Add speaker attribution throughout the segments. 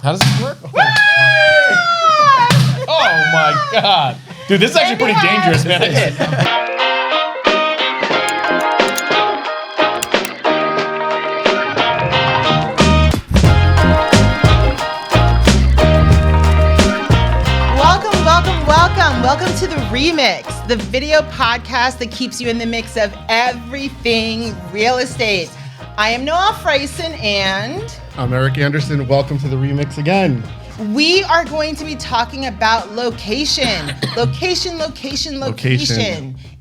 Speaker 1: How does this work? Oh my God. Dude, this is actually pretty dangerous, man.
Speaker 2: Welcome to the Remix, the video podcast that keeps you in the mix of everything real estate. I am Noelle Frieson and
Speaker 3: I'm Eric Anderson. Welcome to the Remix again.
Speaker 2: We are going to be talking about location. Location.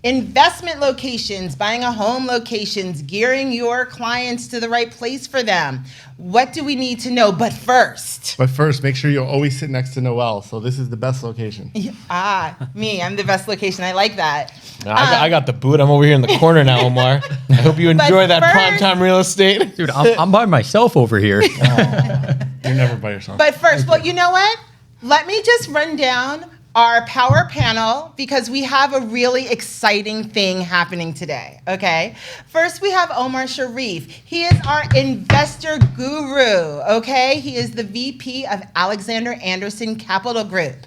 Speaker 2: Investment locations, buying a home locations, gearing your clients to the right place for them. What do we need to know? But first,
Speaker 3: make sure you always sit next to Noelle. So this is the best location.
Speaker 2: I'm the best location. I like that.
Speaker 1: No, I got the boot. I'm over here in the corner now, Omar. I hope you enjoy that primetime real estate.
Speaker 4: Dude, I'm by myself over here.
Speaker 3: You're never by yourself.
Speaker 2: But first, well, you know what? Let me just run down our power panel because we have a really exciting thing happening today, okay? First, we have Omar Sharif. He is our investor guru, okay? He is the VP of Alexander Anderson Capital Group.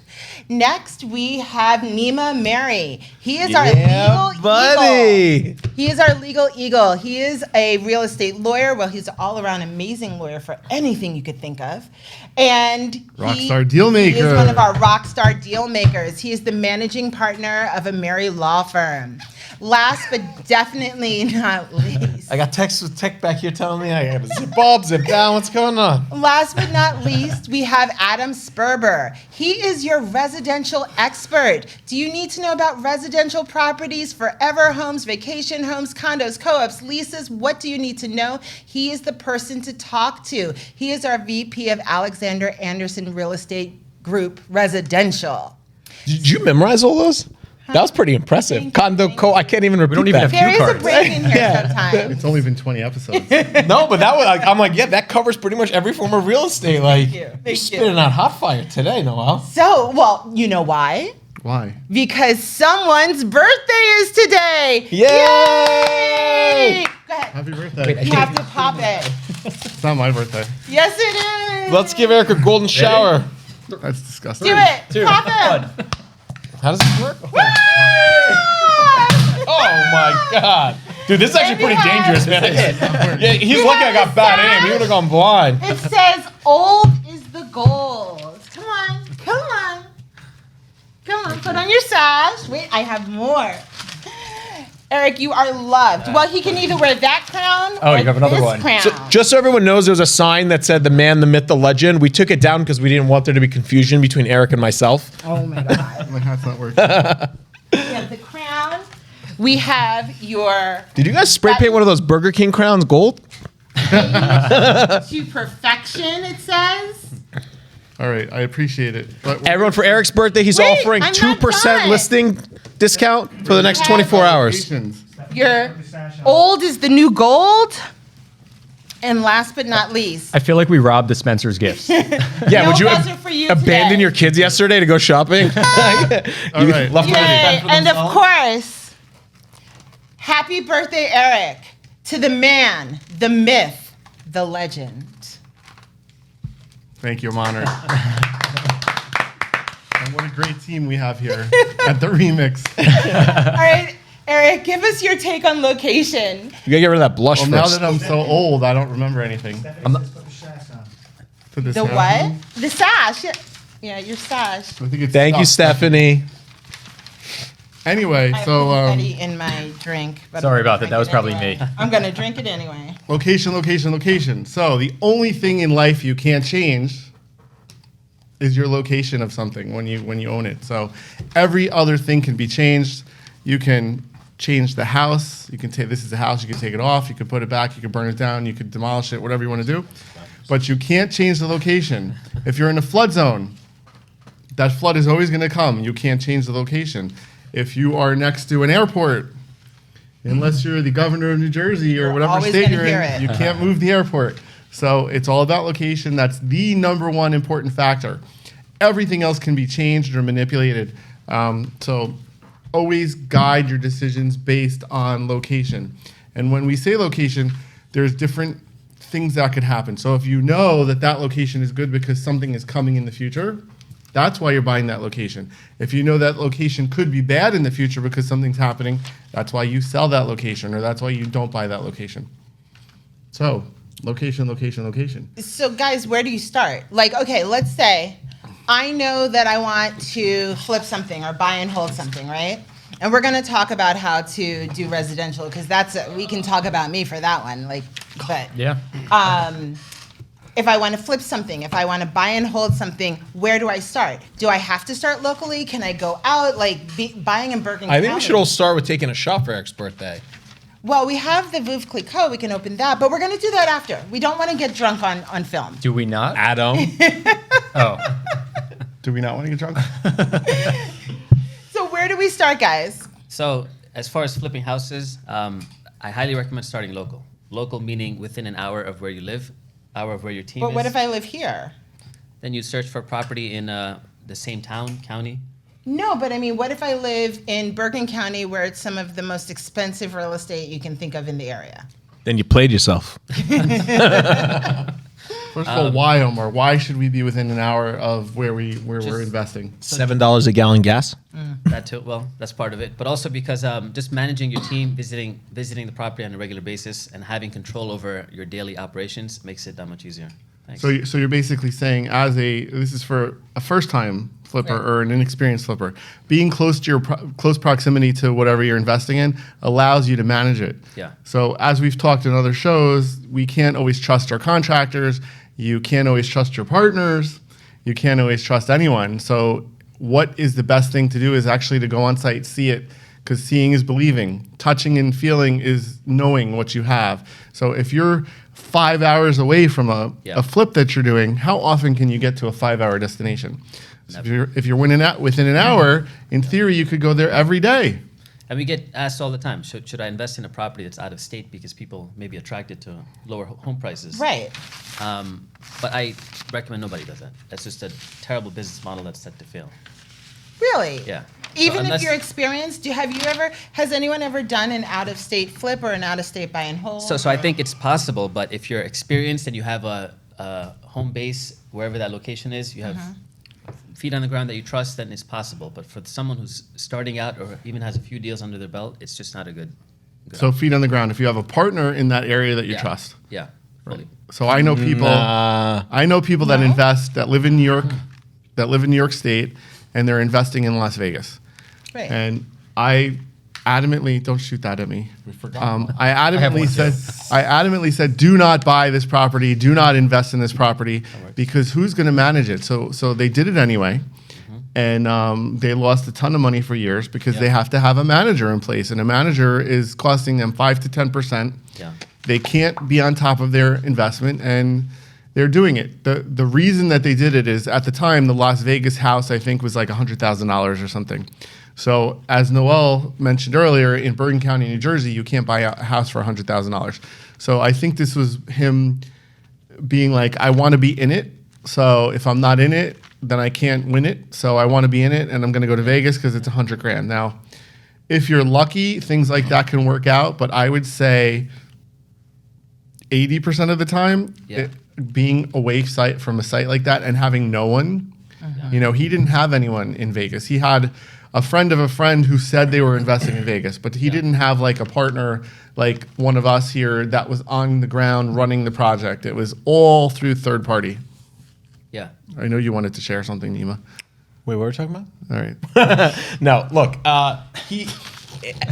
Speaker 2: Next, we have Nima Ameri. He is our legal eagle. He is our legal eagle. He is a real estate lawyer. Well, he's an all-around amazing lawyer for anything you could think of. And
Speaker 3: Rockstar deal maker.
Speaker 2: He is one of our rockstar deal makers. He is the managing partner of Ameri law firm. Last but definitely not least.
Speaker 1: I got text with tech back here telling me I got to zip up, zip down. What's going on?
Speaker 2: Last but not least, we have Adam Sperber. He is your residential expert. Do you need to know about residential properties, forever homes, vacation homes, condos, co-ops, leases? What do you need to know? He is the person to talk to. He is our VP of Alexander Anderson Real Estate Group Residential.
Speaker 1: Did you memorize all those? That was pretty impressive. I can't even repeat.
Speaker 4: We don't even have
Speaker 2: There
Speaker 4: cue
Speaker 2: is
Speaker 4: cards.
Speaker 2: a break in here sometimes.
Speaker 3: It's only been 20 episodes.
Speaker 1: No, but that was I'm like, yeah, that covers pretty much every form of real estate. Like, you're spitting out hot fire today, Noelle.
Speaker 2: So, well, you know why?
Speaker 3: Why?
Speaker 2: Because someone's birthday is today.
Speaker 1: Yay!
Speaker 2: Go ahead.
Speaker 3: Happy birthday.
Speaker 2: You have to pop it.
Speaker 3: It's not my birthday.
Speaker 2: Yes, it is.
Speaker 1: Let's give Eric a golden shower.
Speaker 3: That's disgusting.
Speaker 2: Do it. Pop it.
Speaker 1: How does this work? Oh my God. Dude, this is actually pretty dangerous, man. Yeah, he's lucky I got bad aim. He would have gone blind.
Speaker 2: It says old is the gold. Come on. Put on your sash. Wait, I have more. Eric, you are loved. Well, he can either wear that crown or
Speaker 4: you have another
Speaker 2: this
Speaker 4: one.
Speaker 2: crown.
Speaker 1: So, just so everyone knows, there was a sign that said the man, the myth, the legend. We took it down because we didn't want there to be confusion between Eric and myself.
Speaker 2: Oh my God.
Speaker 3: My hat's not working.
Speaker 2: We have the crown. We have your
Speaker 1: Did you guys spray paint one of those Burger King crowns gold?
Speaker 2: to perfection, it says.
Speaker 3: All right, I appreciate it. But
Speaker 1: Everyone, for Eric's birthday, he's
Speaker 2: Wait,
Speaker 1: offering
Speaker 2: I'm not
Speaker 1: 2%
Speaker 2: done.
Speaker 1: listing discount for the next 24 hours.
Speaker 3: locations.
Speaker 2: Your old is the new gold. And last but not least,
Speaker 4: I feel like we robbed the Spencer's gifts.
Speaker 1: Yeah,
Speaker 2: no
Speaker 1: would you
Speaker 2: present for you
Speaker 1: abandon
Speaker 2: today.
Speaker 1: your kids yesterday to go shopping?
Speaker 3: All right.
Speaker 1: Left
Speaker 2: Yay. And of course, happy birthday, Eric, to the man, the myth, the legend.
Speaker 3: Thank you, I'm honored. And what a great team we have here at the Remix.
Speaker 2: All right, Eric, give us your take on location.
Speaker 1: You gotta get rid of that blush
Speaker 3: Well, now
Speaker 1: first.
Speaker 3: that I'm so old, I don't remember anything. Put this
Speaker 2: The
Speaker 3: down.
Speaker 2: what? The sash. Yeah, your sash.
Speaker 3: I think it's
Speaker 1: Thank you,
Speaker 3: stuck.
Speaker 1: Stephanie.
Speaker 3: Anyway,
Speaker 2: I have
Speaker 3: so
Speaker 2: confetti in my drink. But
Speaker 4: Sorry
Speaker 2: I'm
Speaker 4: about
Speaker 2: gonna
Speaker 4: that. That was
Speaker 2: drink it
Speaker 4: probably
Speaker 2: anyway.
Speaker 4: me.
Speaker 2: I'm gonna drink it anyway.
Speaker 3: location. So the only thing in life you can't change is your location of something when you own it. So every other thing can be changed. You can change the house. You can take this is a house. You can take it off. You can put it back. You can burn it down. You can demolish it. Whatever you want to do. But you can't change the location. If you're in a flood zone, that flood is always going to come. You can't change the location. If you are next to an airport, unless you're the governor of New Jersey or whatever
Speaker 2: always
Speaker 3: state
Speaker 2: gonna
Speaker 3: you're
Speaker 2: hear
Speaker 3: in,
Speaker 2: it.
Speaker 3: you can't move the airport. So it's all about location. That's the number one important factor. Everything else can be changed or manipulated. So always guide your decisions based on location. And when we say location, there's different things that could happen. So if you know that that location is good because something is coming in the future, that's why you're buying that location. If you know that location could be bad in the future because something's happening, that's why you sell that location, or that's why you don't buy that location. So, location, location, location.
Speaker 2: So guys, where do you start? Like, okay, let's say I know that I want to flip something or buy and hold something, right? And we're going to talk about how to do residential, because we can talk about me for that one. Like, but
Speaker 4: Yeah.
Speaker 2: If I want to flip something, if I want to buy and hold something, where do I start? Do I have to start locally? Can I go out? Like, buying in Bergen County?
Speaker 1: I think we should all start with taking a shot for Eric's birthday.
Speaker 2: Well, we have the Veuve Clicquot. We can open that, but we're going to do that after. We don't want to get drunk on film.
Speaker 4: Do we not?
Speaker 1: Adam.
Speaker 4: Oh.
Speaker 3: Do we not want to get drunk?
Speaker 2: So where do we start, guys?
Speaker 5: So as far as flipping houses, I highly recommend starting local. Local meaning within an hour of where you live, hour of where your team is.
Speaker 2: But what if I live here?
Speaker 5: Then you search for property in the same town, county.
Speaker 2: No, but I mean, what if I live in Bergen County, where it's some of the most expensive real estate you can think of in the area?
Speaker 1: Then you played yourself.
Speaker 3: First of all, why, Omar? Why should we be within an hour of where we're investing?
Speaker 1: $7 a gallon gas.
Speaker 5: That too. Well, that's part of it. But also because just managing your team, visiting the property on a regular basis, and having control over your daily operations makes it that much easier. Thanks.
Speaker 3: So you're basically saying, this is for a first-time flipper
Speaker 5: Right.
Speaker 3: or an inexperienced flipper, being close to your close proximity to whatever you're investing in allows you to manage it.
Speaker 5: Yeah.
Speaker 3: So as we've talked in other shows, we can't always trust our contractors. You can't always trust your partners. You can't always trust anyone. So what is the best thing to do is actually to go on site, see it, because seeing is believing. Touching and feeling is knowing what you have. So if you're 5 hours away from a flip that you're doing, how often can you get to a 5-hour destination? So if you're within an hour, in theory, you could go there every day.
Speaker 5: And we get asked all the time, should I invest in a property that's out of state because people may be attracted to lower home prices?
Speaker 2: Right.
Speaker 5: But I recommend nobody does that. That's just a terrible business model that's set to fail.
Speaker 2: Really?
Speaker 5: Yeah.
Speaker 2: Even
Speaker 5: So
Speaker 2: if
Speaker 5: unless-
Speaker 2: you're experienced, has anyone ever done an out-of-state flip or an out-of-state buy and hold?
Speaker 5: So I think it's possible, but if you're experienced and you have a home base wherever that location is, you have feet on the ground that you trust, then it's possible. But for someone who's starting out or even has a few deals under their belt, it's just not a good.
Speaker 3: So feet on the ground. If you have a partner in that area that you
Speaker 5: Yeah.
Speaker 3: trust.
Speaker 5: Yeah. Fully.
Speaker 3: So I know people. I know people that
Speaker 2: No?
Speaker 3: invest that live in New York, that live in New York State, and they're investing in Las Vegas.
Speaker 2: Right.
Speaker 3: And I adamantly don't shoot that at me. I adamantly said, do not buy this property. Do not invest in this property because who's going to manage it? So they did it anyway, and they lost a ton of money for years because they have to have a manager in place, and a manager is costing them 5 to 10%.
Speaker 5: Yeah.
Speaker 3: They can't be on top of their investment, and they're doing it. The reason that they did it is at the time the Las Vegas house I think was like $100,000 or something. So as Noelle mentioned earlier, in Bergen County, New Jersey, you can't buy a house for $100,000. So I think this was him being like, I want to be in it. So if I'm not in it, then I can't win it. So I want to be in it, and I'm going to go to Vegas because it's $100,000. Now, if you're lucky, things like that can work out. But I would say 80% of the time, being away from a site like that and having no one, he didn't have anyone in Vegas. He had a friend of a friend who said they were investing in Vegas, but he didn't have like a partner like one of us here that was on the ground running the project. It was all through third party.
Speaker 5: Yeah.
Speaker 3: I know you wanted to share something, Nima.
Speaker 1: Wait, what were we talking about?
Speaker 3: All right.
Speaker 1: No, look,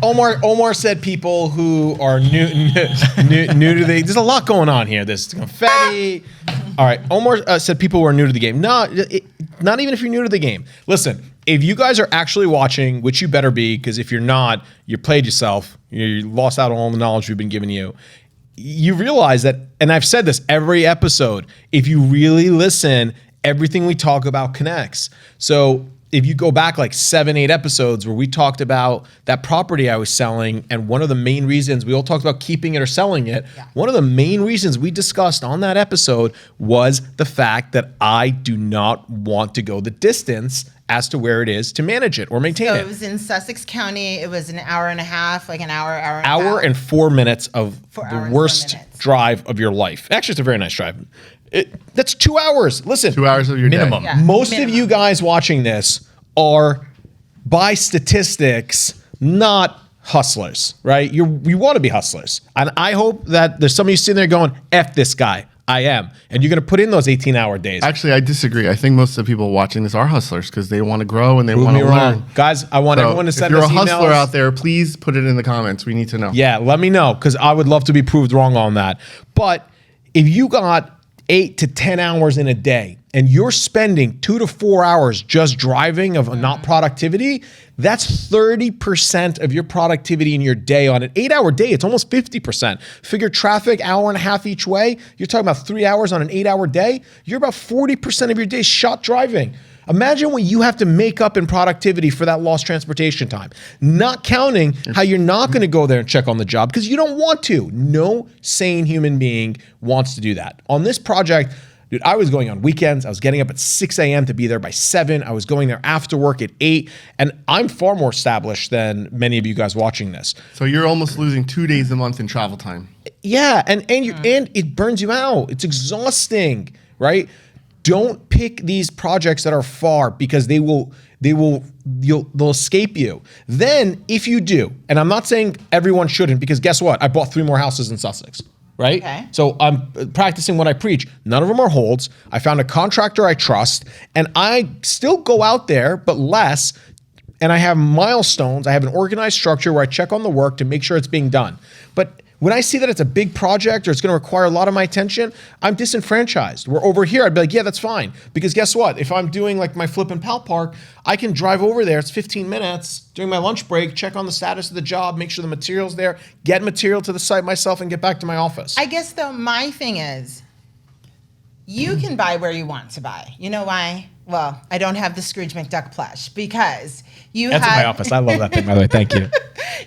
Speaker 1: Omar said people who are new to the. There's a lot going on here. There's confetti. All right, Omar said people who are new to the game. Not even if you're new to the game. Listen, if you guys are actually watching, which you better be, because if you're not, you played yourself. You lost out on all the knowledge we've been giving you. You realize that, and I've said this every episode, if you really listen, everything we talk about connects. So if you go back like 7-8 episodes where we talked about that property I was selling, and one of the main reasons we all talked about keeping it or selling it, one of the main reasons we discussed on that episode was the fact that I do not want to go the distance as to where it is to manage it or maintain
Speaker 2: So
Speaker 1: it.
Speaker 2: it was in Sussex County. It was an hour and a half, like an hour and a
Speaker 1: Hour
Speaker 2: half.
Speaker 1: and 4 minutes of
Speaker 2: 4
Speaker 1: the
Speaker 2: hours, 4
Speaker 1: worst
Speaker 2: minutes.
Speaker 1: drive of your life. Actually, it's a very nice drive. That's 2 hours. Listen,
Speaker 3: 2 hours of your
Speaker 4: Minimum.
Speaker 3: day.
Speaker 2: Yeah,
Speaker 1: most
Speaker 2: minimum.
Speaker 1: of you guys watching this are, by statistics, not hustlers, right? You want to be hustlers. And I hope that there's some of you sitting there going, F this guy. I am. And you're going to put in those 18-hour days.
Speaker 3: Actually, I disagree. I think most of the people watching this are hustlers because they want to grow and they
Speaker 1: Prove
Speaker 3: want
Speaker 1: me
Speaker 3: to
Speaker 1: wrong.
Speaker 3: learn.
Speaker 1: Guys, I want
Speaker 3: So
Speaker 1: everyone to
Speaker 3: if
Speaker 1: send
Speaker 3: you're
Speaker 1: us
Speaker 3: a hustler
Speaker 1: emails.
Speaker 3: out there, please put it in the comments. We need to know.
Speaker 1: Yeah, let me know because I would love to be proved wrong on that. But if you got 8 to 10 hours in a day and you're spending 2 to 4 hours just driving of not productivity, that's 30% of your productivity in your day. On an 8-hour day, it's almost 50%. Figure traffic, hour and a half each way. You're talking about 3 hours on an 8-hour day. You're about 40% of your day shot driving. Imagine what you have to make up in productivity for that lost transportation time. Not counting how you're not going to go there and check on the job because you don't want to. No sane human being wants to do that. On this project, dude, I was going on weekends. I was getting up at 6 a.m. to be there by 7. I was going there after work at 8. And I'm far more established than many of you guys watching this.
Speaker 3: So you're almost losing 2 days a month in travel time.
Speaker 1: Yeah, and it burns you out. It's exhausting, right? Don't pick these projects that are far because they'll escape you. Then if you do, and I'm not saying everyone shouldn't because guess what? I bought 3 more houses in Sussex, right?
Speaker 2: Okay.
Speaker 1: So I'm practicing what I preach. None of them are holds. I found a contractor I trust and I still go out there, but less. And I have milestones. I have an organized structure where I check on the work to make sure it's being done. But when I see that it's a big project or it's going to require a lot of my attention, I'm disenfranchised. Where over here, I'd be like, yeah, that's fine. Because guess what? If I'm doing like my flip and pal park, I can drive over there. It's 15 minutes during my lunch break, check on the status of the job, make sure the material's there, get material to the site myself, and get back to my office.
Speaker 2: I guess though my thing is, you can buy where you want to buy. You know why? Well, I don't have the Scrooge McDuck plush because you
Speaker 1: That's
Speaker 2: have
Speaker 1: in my office. I love that thing, by the way. Thank you.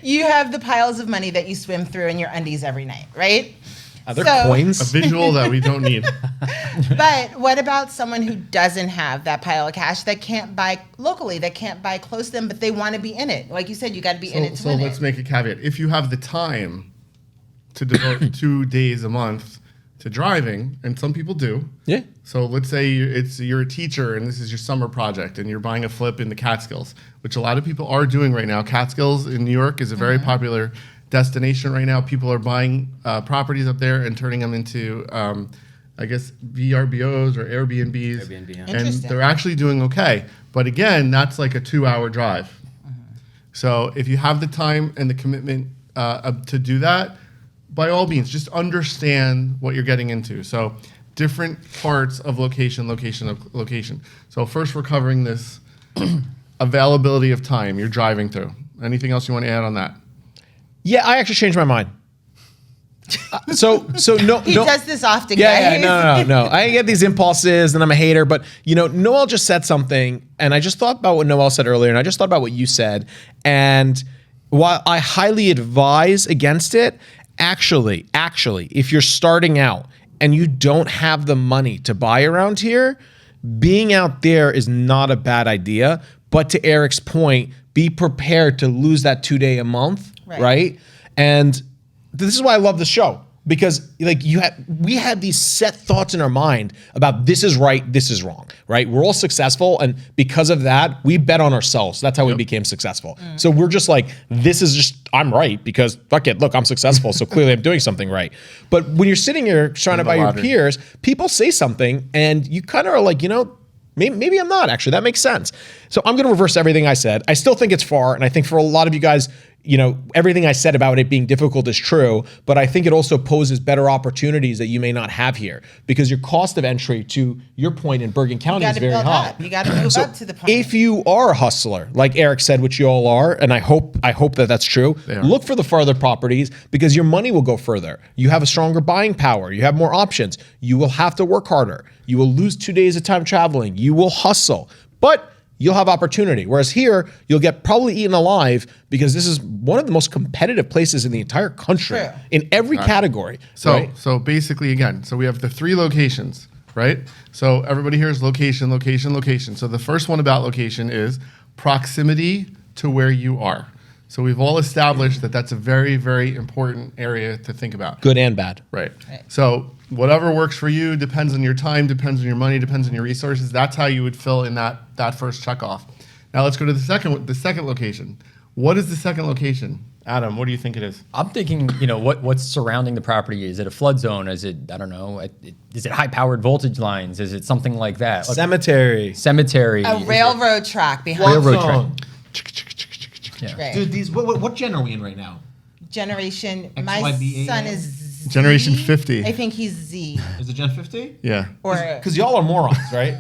Speaker 2: you have the piles of money that you swim through in your undies every night, right?
Speaker 1: Are there
Speaker 2: So-
Speaker 3: A
Speaker 1: coins?
Speaker 3: visual that we don't need.
Speaker 2: But what about someone who doesn't have that pile of cash that can't buy locally, that can't buy close to them, but they want to be in it? Like you said, you got to be in it to
Speaker 3: So
Speaker 2: win
Speaker 3: let's
Speaker 2: it.
Speaker 3: make a caveat. If you have the time to devote 2 days a month to driving, and some people do.
Speaker 1: Yeah.
Speaker 3: So let's say you're a teacher and this is your summer project and you're buying a flip in the Catskills, which a lot of people are doing right now. Catskills in New York is a very popular destination right now. People are buying properties up there and turning them into, I guess, VRBOs or Airbnbs.
Speaker 5: Airbnb, yeah.
Speaker 3: And
Speaker 2: Interesting.
Speaker 3: they're actually doing okay. But again, that's like a 2-hour drive. So if you have the time and the commitment to do that, by all means, just understand what you're getting into. So different parts of location. So first we're covering this availability of time you're driving through. Anything else you want to add on that?
Speaker 1: Yeah, I actually changed my mind. So no.
Speaker 2: He does this often,
Speaker 1: Yeah,
Speaker 2: guys.
Speaker 1: no. I get these impulses and I'm a hater, but Noelle just said something and I just thought about what Noelle said earlier and I just thought about what you said. And while I highly advise against it, actually, if you're starting out and you don't have the money to buy around here, being out there is not a bad idea. But to Eric's point, be prepared to lose that 2 day a month, right? And this is why I love the show. Because we had these set thoughts in our mind about this is right, this is wrong, right? We're all successful, and because of that, we bet on ourselves. That's how we became successful. So we're just like, I'm right because fuck it, look, I'm successful, so clearly I'm doing something right. But when you're sitting here trying to buy your peers, people say something, and you kind of are like, maybe I'm not actually. That makes sense. So I'm going to reverse everything I said. I still think it's far, and I think for a lot of you guys, everything I said about it being difficult is true, but I think it also poses better opportunities that you may not have here because your cost of entry, to your point, in Bergen County is very high.
Speaker 2: You got to move up to the point.
Speaker 1: If you are a hustler, like Eric said, which you all are, and I hope that that's true, look for the farther properties because your money will go further. You have a stronger buying power. You have more options. You will have to work harder. You will lose 2 days of time traveling. You will hustle, but you'll have opportunity. Whereas here, you'll get probably eaten alive because this is one of the most competitive places in the entire country
Speaker 2: True.
Speaker 1: in every category.
Speaker 3: So
Speaker 1: right?
Speaker 3: so basically, again, so we have the 3 locations. right? So everybody here is location, location, location. So the first one about location is proximity to where you are. So we've all established that that's a very, very important area to think about.
Speaker 1: Good and bad.
Speaker 3: Right. So whatever works for you depends on your time, depends on your money, depends on your resources. That's how you would fill in that first check off. Now let's go to the second location. What is the second location? Adam, what do you think it is?
Speaker 4: I'm thinking, what's surrounding the property? Is it a flood zone? Is it, I don't know, is it high-powered voltage lines? Is it something like that?
Speaker 1: Cemetery.
Speaker 4: Cemetery.
Speaker 2: A railroad track behind.
Speaker 4: Railroad
Speaker 1: Zone.
Speaker 4: Yeah.
Speaker 2: Right.
Speaker 1: Dude, these what gen are we in right now?
Speaker 2: Generation. My
Speaker 1: XYBA?
Speaker 2: son is Z.
Speaker 3: Generation 50.
Speaker 2: I think he's Z.
Speaker 1: Is it Gen 50?
Speaker 3: Yeah.
Speaker 2: Or
Speaker 1: Because y'all are morons, right?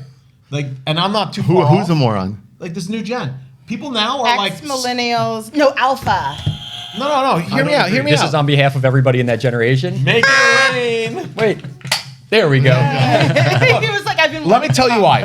Speaker 1: Like, and I'm not too
Speaker 3: Who's
Speaker 1: far
Speaker 3: a
Speaker 1: off.
Speaker 3: moron?
Speaker 1: Like this new gen. People now are like
Speaker 2: millennials. No, alpha.
Speaker 1: No. Hear me out. Hear me
Speaker 4: This
Speaker 1: out.
Speaker 4: is on behalf of everybody in that generation.
Speaker 1: Make it rain.
Speaker 4: Wait, there we go.
Speaker 2: He was like, I've been.
Speaker 1: Let me tell you why.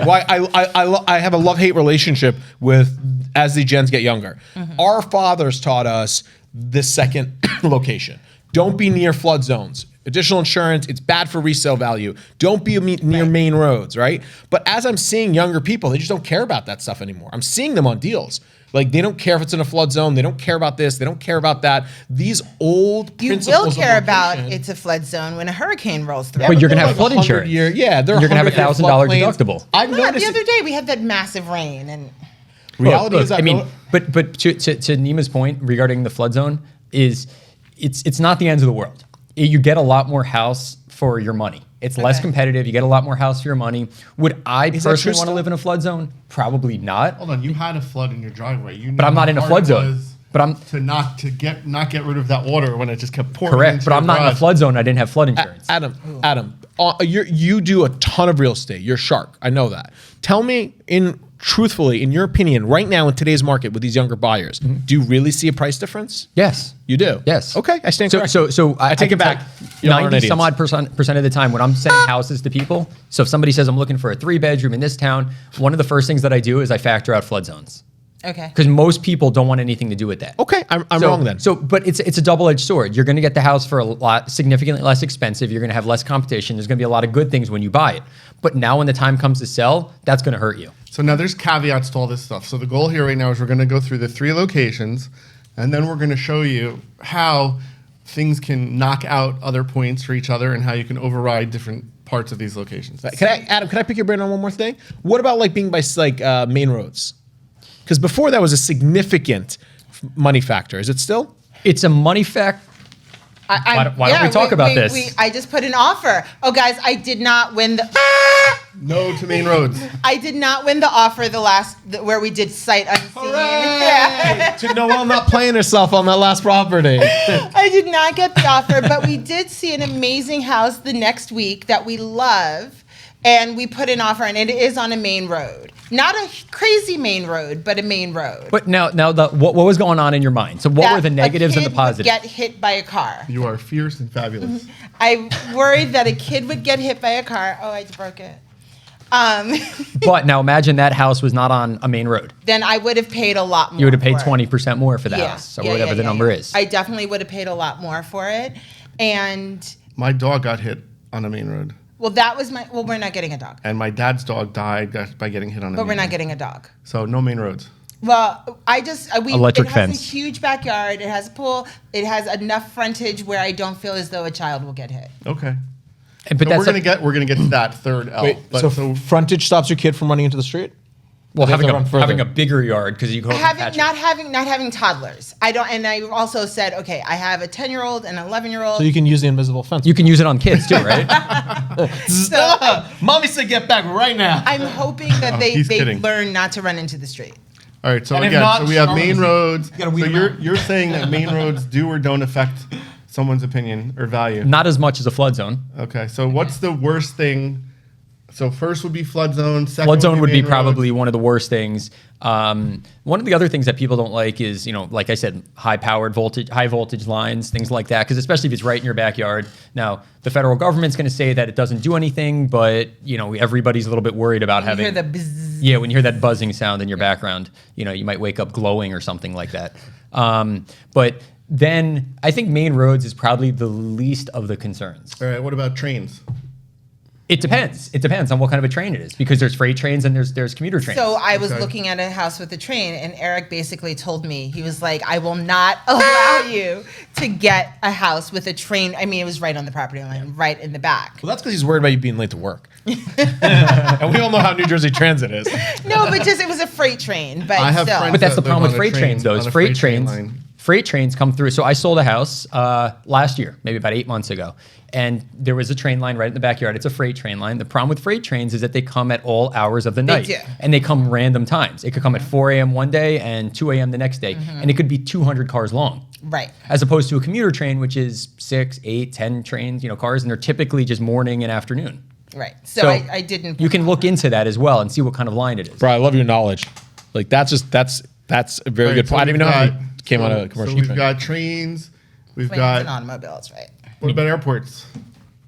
Speaker 1: I have a love-hate relationship with as the gens get younger. Our fathers taught us the second location. Don't be near flood zones. Additional insurance, it's bad for resale value. Don't be near main roads, right? But as I'm seeing younger people, they just don't care about that stuff anymore. I'm seeing them on deals. Like, they don't care if it's in a flood zone. They don't care about this. They don't care about that. These old
Speaker 2: You
Speaker 1: principles
Speaker 2: will
Speaker 1: of
Speaker 2: care about
Speaker 1: location-
Speaker 2: it's a flood zone when a hurricane rolls through.
Speaker 4: But you're gonna
Speaker 1: they're
Speaker 4: have flood
Speaker 1: 100
Speaker 4: insurance.
Speaker 1: Yeah, they're
Speaker 4: You're gonna have a
Speaker 1: 100
Speaker 4: $1,000
Speaker 1: floodplains.
Speaker 4: deductible.
Speaker 1: I've
Speaker 2: Yeah,
Speaker 1: noticed
Speaker 2: the other day we had that massive rain and.
Speaker 1: reality
Speaker 4: Look,
Speaker 1: is that
Speaker 4: I mean, but to Nima's point regarding the flood zone is it's not the end of the world. You get a lot more house for your money. It's less
Speaker 2: Okay.
Speaker 4: competitive. You get a lot more house for your money. Would I
Speaker 1: that
Speaker 4: personally
Speaker 1: true
Speaker 4: want to
Speaker 1: still?
Speaker 4: live in a flood zone? Probably not.
Speaker 3: Hold on, you had a flood in your driveway. You
Speaker 4: But I'm not in a flood zone. But I'm
Speaker 3: to not get rid of that water when it just kept pouring.
Speaker 4: correct.
Speaker 3: into
Speaker 4: But I'm
Speaker 3: your
Speaker 4: not in a
Speaker 3: garage.
Speaker 4: flood zone. I didn't have flood insurance.
Speaker 1: Adam, you do a ton of real estate. You're a shark. I know that. Tell me, truthfully, in your opinion, right now in today's market with these younger buyers, do you really see a price difference?
Speaker 4: Yes.
Speaker 1: You do.
Speaker 4: Yes.
Speaker 1: Okay, I stand
Speaker 4: So,
Speaker 1: corrected.
Speaker 4: so I
Speaker 1: take it
Speaker 4: can tell
Speaker 1: back. Y'all are
Speaker 4: 90
Speaker 1: idiots.
Speaker 4: some odd percent of the time when I'm selling houses to people. So if somebody says I'm looking for a 3-bedroom in this town, one of the first things that I do is I factor out flood zones
Speaker 2: Okay.
Speaker 4: because most people don't want anything to do with that.
Speaker 1: Okay, I'm
Speaker 4: So-
Speaker 1: wrong then.
Speaker 4: But it's a double-edged sword. You're going to get the house for a lot significantly less expensive. You're going to have less competition. There's going to be a lot of good things when you buy it. But now when the time comes to sell, that's going to hurt you.
Speaker 3: So now there's caveats to all this stuff. So the goal here right now is we're going to go through the 3 locations, and then we're going to show you how things can knock out other points for each other and how you can override different parts of these locations.
Speaker 1: Adam, can I pick your brain on one more thing? What about like being by main roads? Because before that was a significant money factor. Is it still?
Speaker 4: It's a money fact. Why don't we talk about this?
Speaker 2: I just put an offer. Oh, guys, I did not win the.
Speaker 3: No to main roads.
Speaker 2: I did not win the offer where we did sight unseen. Yeah.
Speaker 1: To Noelle not playing herself on that last property.
Speaker 2: I did not get the offer, but we did see an amazing house the next week that we love, and we put an offer, and it is on a main road. Not a crazy main road, but a main road.
Speaker 4: But now what was going on in your mind? So what
Speaker 2: That
Speaker 4: were the negatives
Speaker 2: a
Speaker 4: and the
Speaker 2: kid would
Speaker 4: positives?
Speaker 2: get hit by a car.
Speaker 3: You are fierce and fabulous.
Speaker 2: I worried that a kid would get hit by a car. Oh, I broke it.
Speaker 4: But now imagine that house was not on a main road.
Speaker 2: Then I would have paid a lot more.
Speaker 4: You would have paid
Speaker 2: for it.
Speaker 4: 20% more for the house, or whatever the number is.
Speaker 2: I definitely would have paid a lot more for it. And,
Speaker 3: My dog got hit on a main road,
Speaker 2: well, that was my, well, we're not getting a dog.
Speaker 3: and my dad's dog died by getting hit on a
Speaker 2: But
Speaker 3: main
Speaker 2: we're not
Speaker 3: road.
Speaker 2: getting a dog.
Speaker 3: So no main roads.
Speaker 2: Well,
Speaker 4: Electric
Speaker 2: it has
Speaker 4: fence.
Speaker 2: a huge backyard. It has a pool. It has enough frontage where I don't feel as though a child will get hit.
Speaker 3: Okay.
Speaker 4: But
Speaker 3: So
Speaker 4: that's
Speaker 3: we're gonna get to that third L.
Speaker 1: Wait,
Speaker 3: But
Speaker 1: so frontage stops your kid from running into the street?
Speaker 4: well,
Speaker 1: They have to
Speaker 4: having
Speaker 1: run
Speaker 4: a,
Speaker 1: further.
Speaker 4: having a bigger yard because you go
Speaker 2: Not having toddlers. I don't. And I also said, okay, I have a 10-year-old and an 11-year-old.
Speaker 1: So you can use the invisible fence.
Speaker 4: You can use it on kids too, right?
Speaker 1: Mommy said get back right now.
Speaker 2: I'm hoping that they
Speaker 3: he's kidding.
Speaker 2: learn not to run into the street.
Speaker 3: all right. So
Speaker 1: And if
Speaker 3: again,
Speaker 1: not,
Speaker 3: so we have
Speaker 1: Charlotte
Speaker 3: main
Speaker 1: is-
Speaker 3: roads.
Speaker 1: you gotta
Speaker 3: So
Speaker 1: weed 'em out.
Speaker 3: you're saying that main roads do or don't affect someone's opinion or value.
Speaker 4: Not as much as a flood zone.
Speaker 3: Okay. So what's the worst thing? So first would be flood zone. Second
Speaker 4: Flood zone would be
Speaker 3: main roads.
Speaker 4: probably one of the worst things. One of the other things that people don't like is, like I said, high voltage lines, things like that. Because especially if it's right in your backyard. Now, the federal government's going to say that it doesn't do anything, but everybody's a little bit worried about
Speaker 2: You
Speaker 4: having.
Speaker 2: hear the bzzz.
Speaker 4: Yeah, when you hear that buzzing sound in your background, you might wake up glowing or something like that. But then I think main roads is probably the least of the concerns.
Speaker 3: All right. What about trains?
Speaker 4: It depends. It depends on what kind of a train it is, because there's freight trains and there's commuter trains.
Speaker 2: So I was
Speaker 3: Okay.
Speaker 2: looking at a house with a train, and Eric basically told me, he was like, I will not allow you to get a house with a train. I mean, it was right on the property line, right in the back.
Speaker 1: Well, that's because he's worried about you being late to work. And we all know how New Jersey Transit is.
Speaker 2: No, but just it was a freight train. But
Speaker 3: I have
Speaker 2: still.
Speaker 3: friends
Speaker 4: But that's the
Speaker 3: that
Speaker 4: problem
Speaker 3: live
Speaker 4: with
Speaker 3: on a
Speaker 4: freight trains, though.
Speaker 3: on
Speaker 4: Is
Speaker 3: a
Speaker 4: freight
Speaker 3: train
Speaker 4: trains.
Speaker 3: line.
Speaker 4: Freight trains come through. So I sold a house last year, maybe about 8 months ago, and there was a train line right in the backyard. It's a freight train line. The problem with freight trains is that they come at all hours of the night,
Speaker 2: do.
Speaker 4: and they come random times. It could come at 4 a.m. one day and 2 a.m. the next day, and it could be 200 cars long.
Speaker 2: Right.
Speaker 4: As opposed to a commuter train, which is 6, 8, 10 trains, cars, and they're typically just morning and afternoon.
Speaker 2: Right. So I didn't.
Speaker 4: You can look into that as well and see what kind of line it is.
Speaker 1: Bro, I love your knowledge. Like that's a very
Speaker 3: Right,
Speaker 1: good
Speaker 3: so
Speaker 1: point. I didn't even
Speaker 3: we've
Speaker 1: know how
Speaker 3: got-
Speaker 1: it came out of commercial.
Speaker 3: So we've
Speaker 1: train.
Speaker 3: got trains. We've
Speaker 2: Planes and
Speaker 3: got.
Speaker 2: automobiles, right?
Speaker 3: What about airports?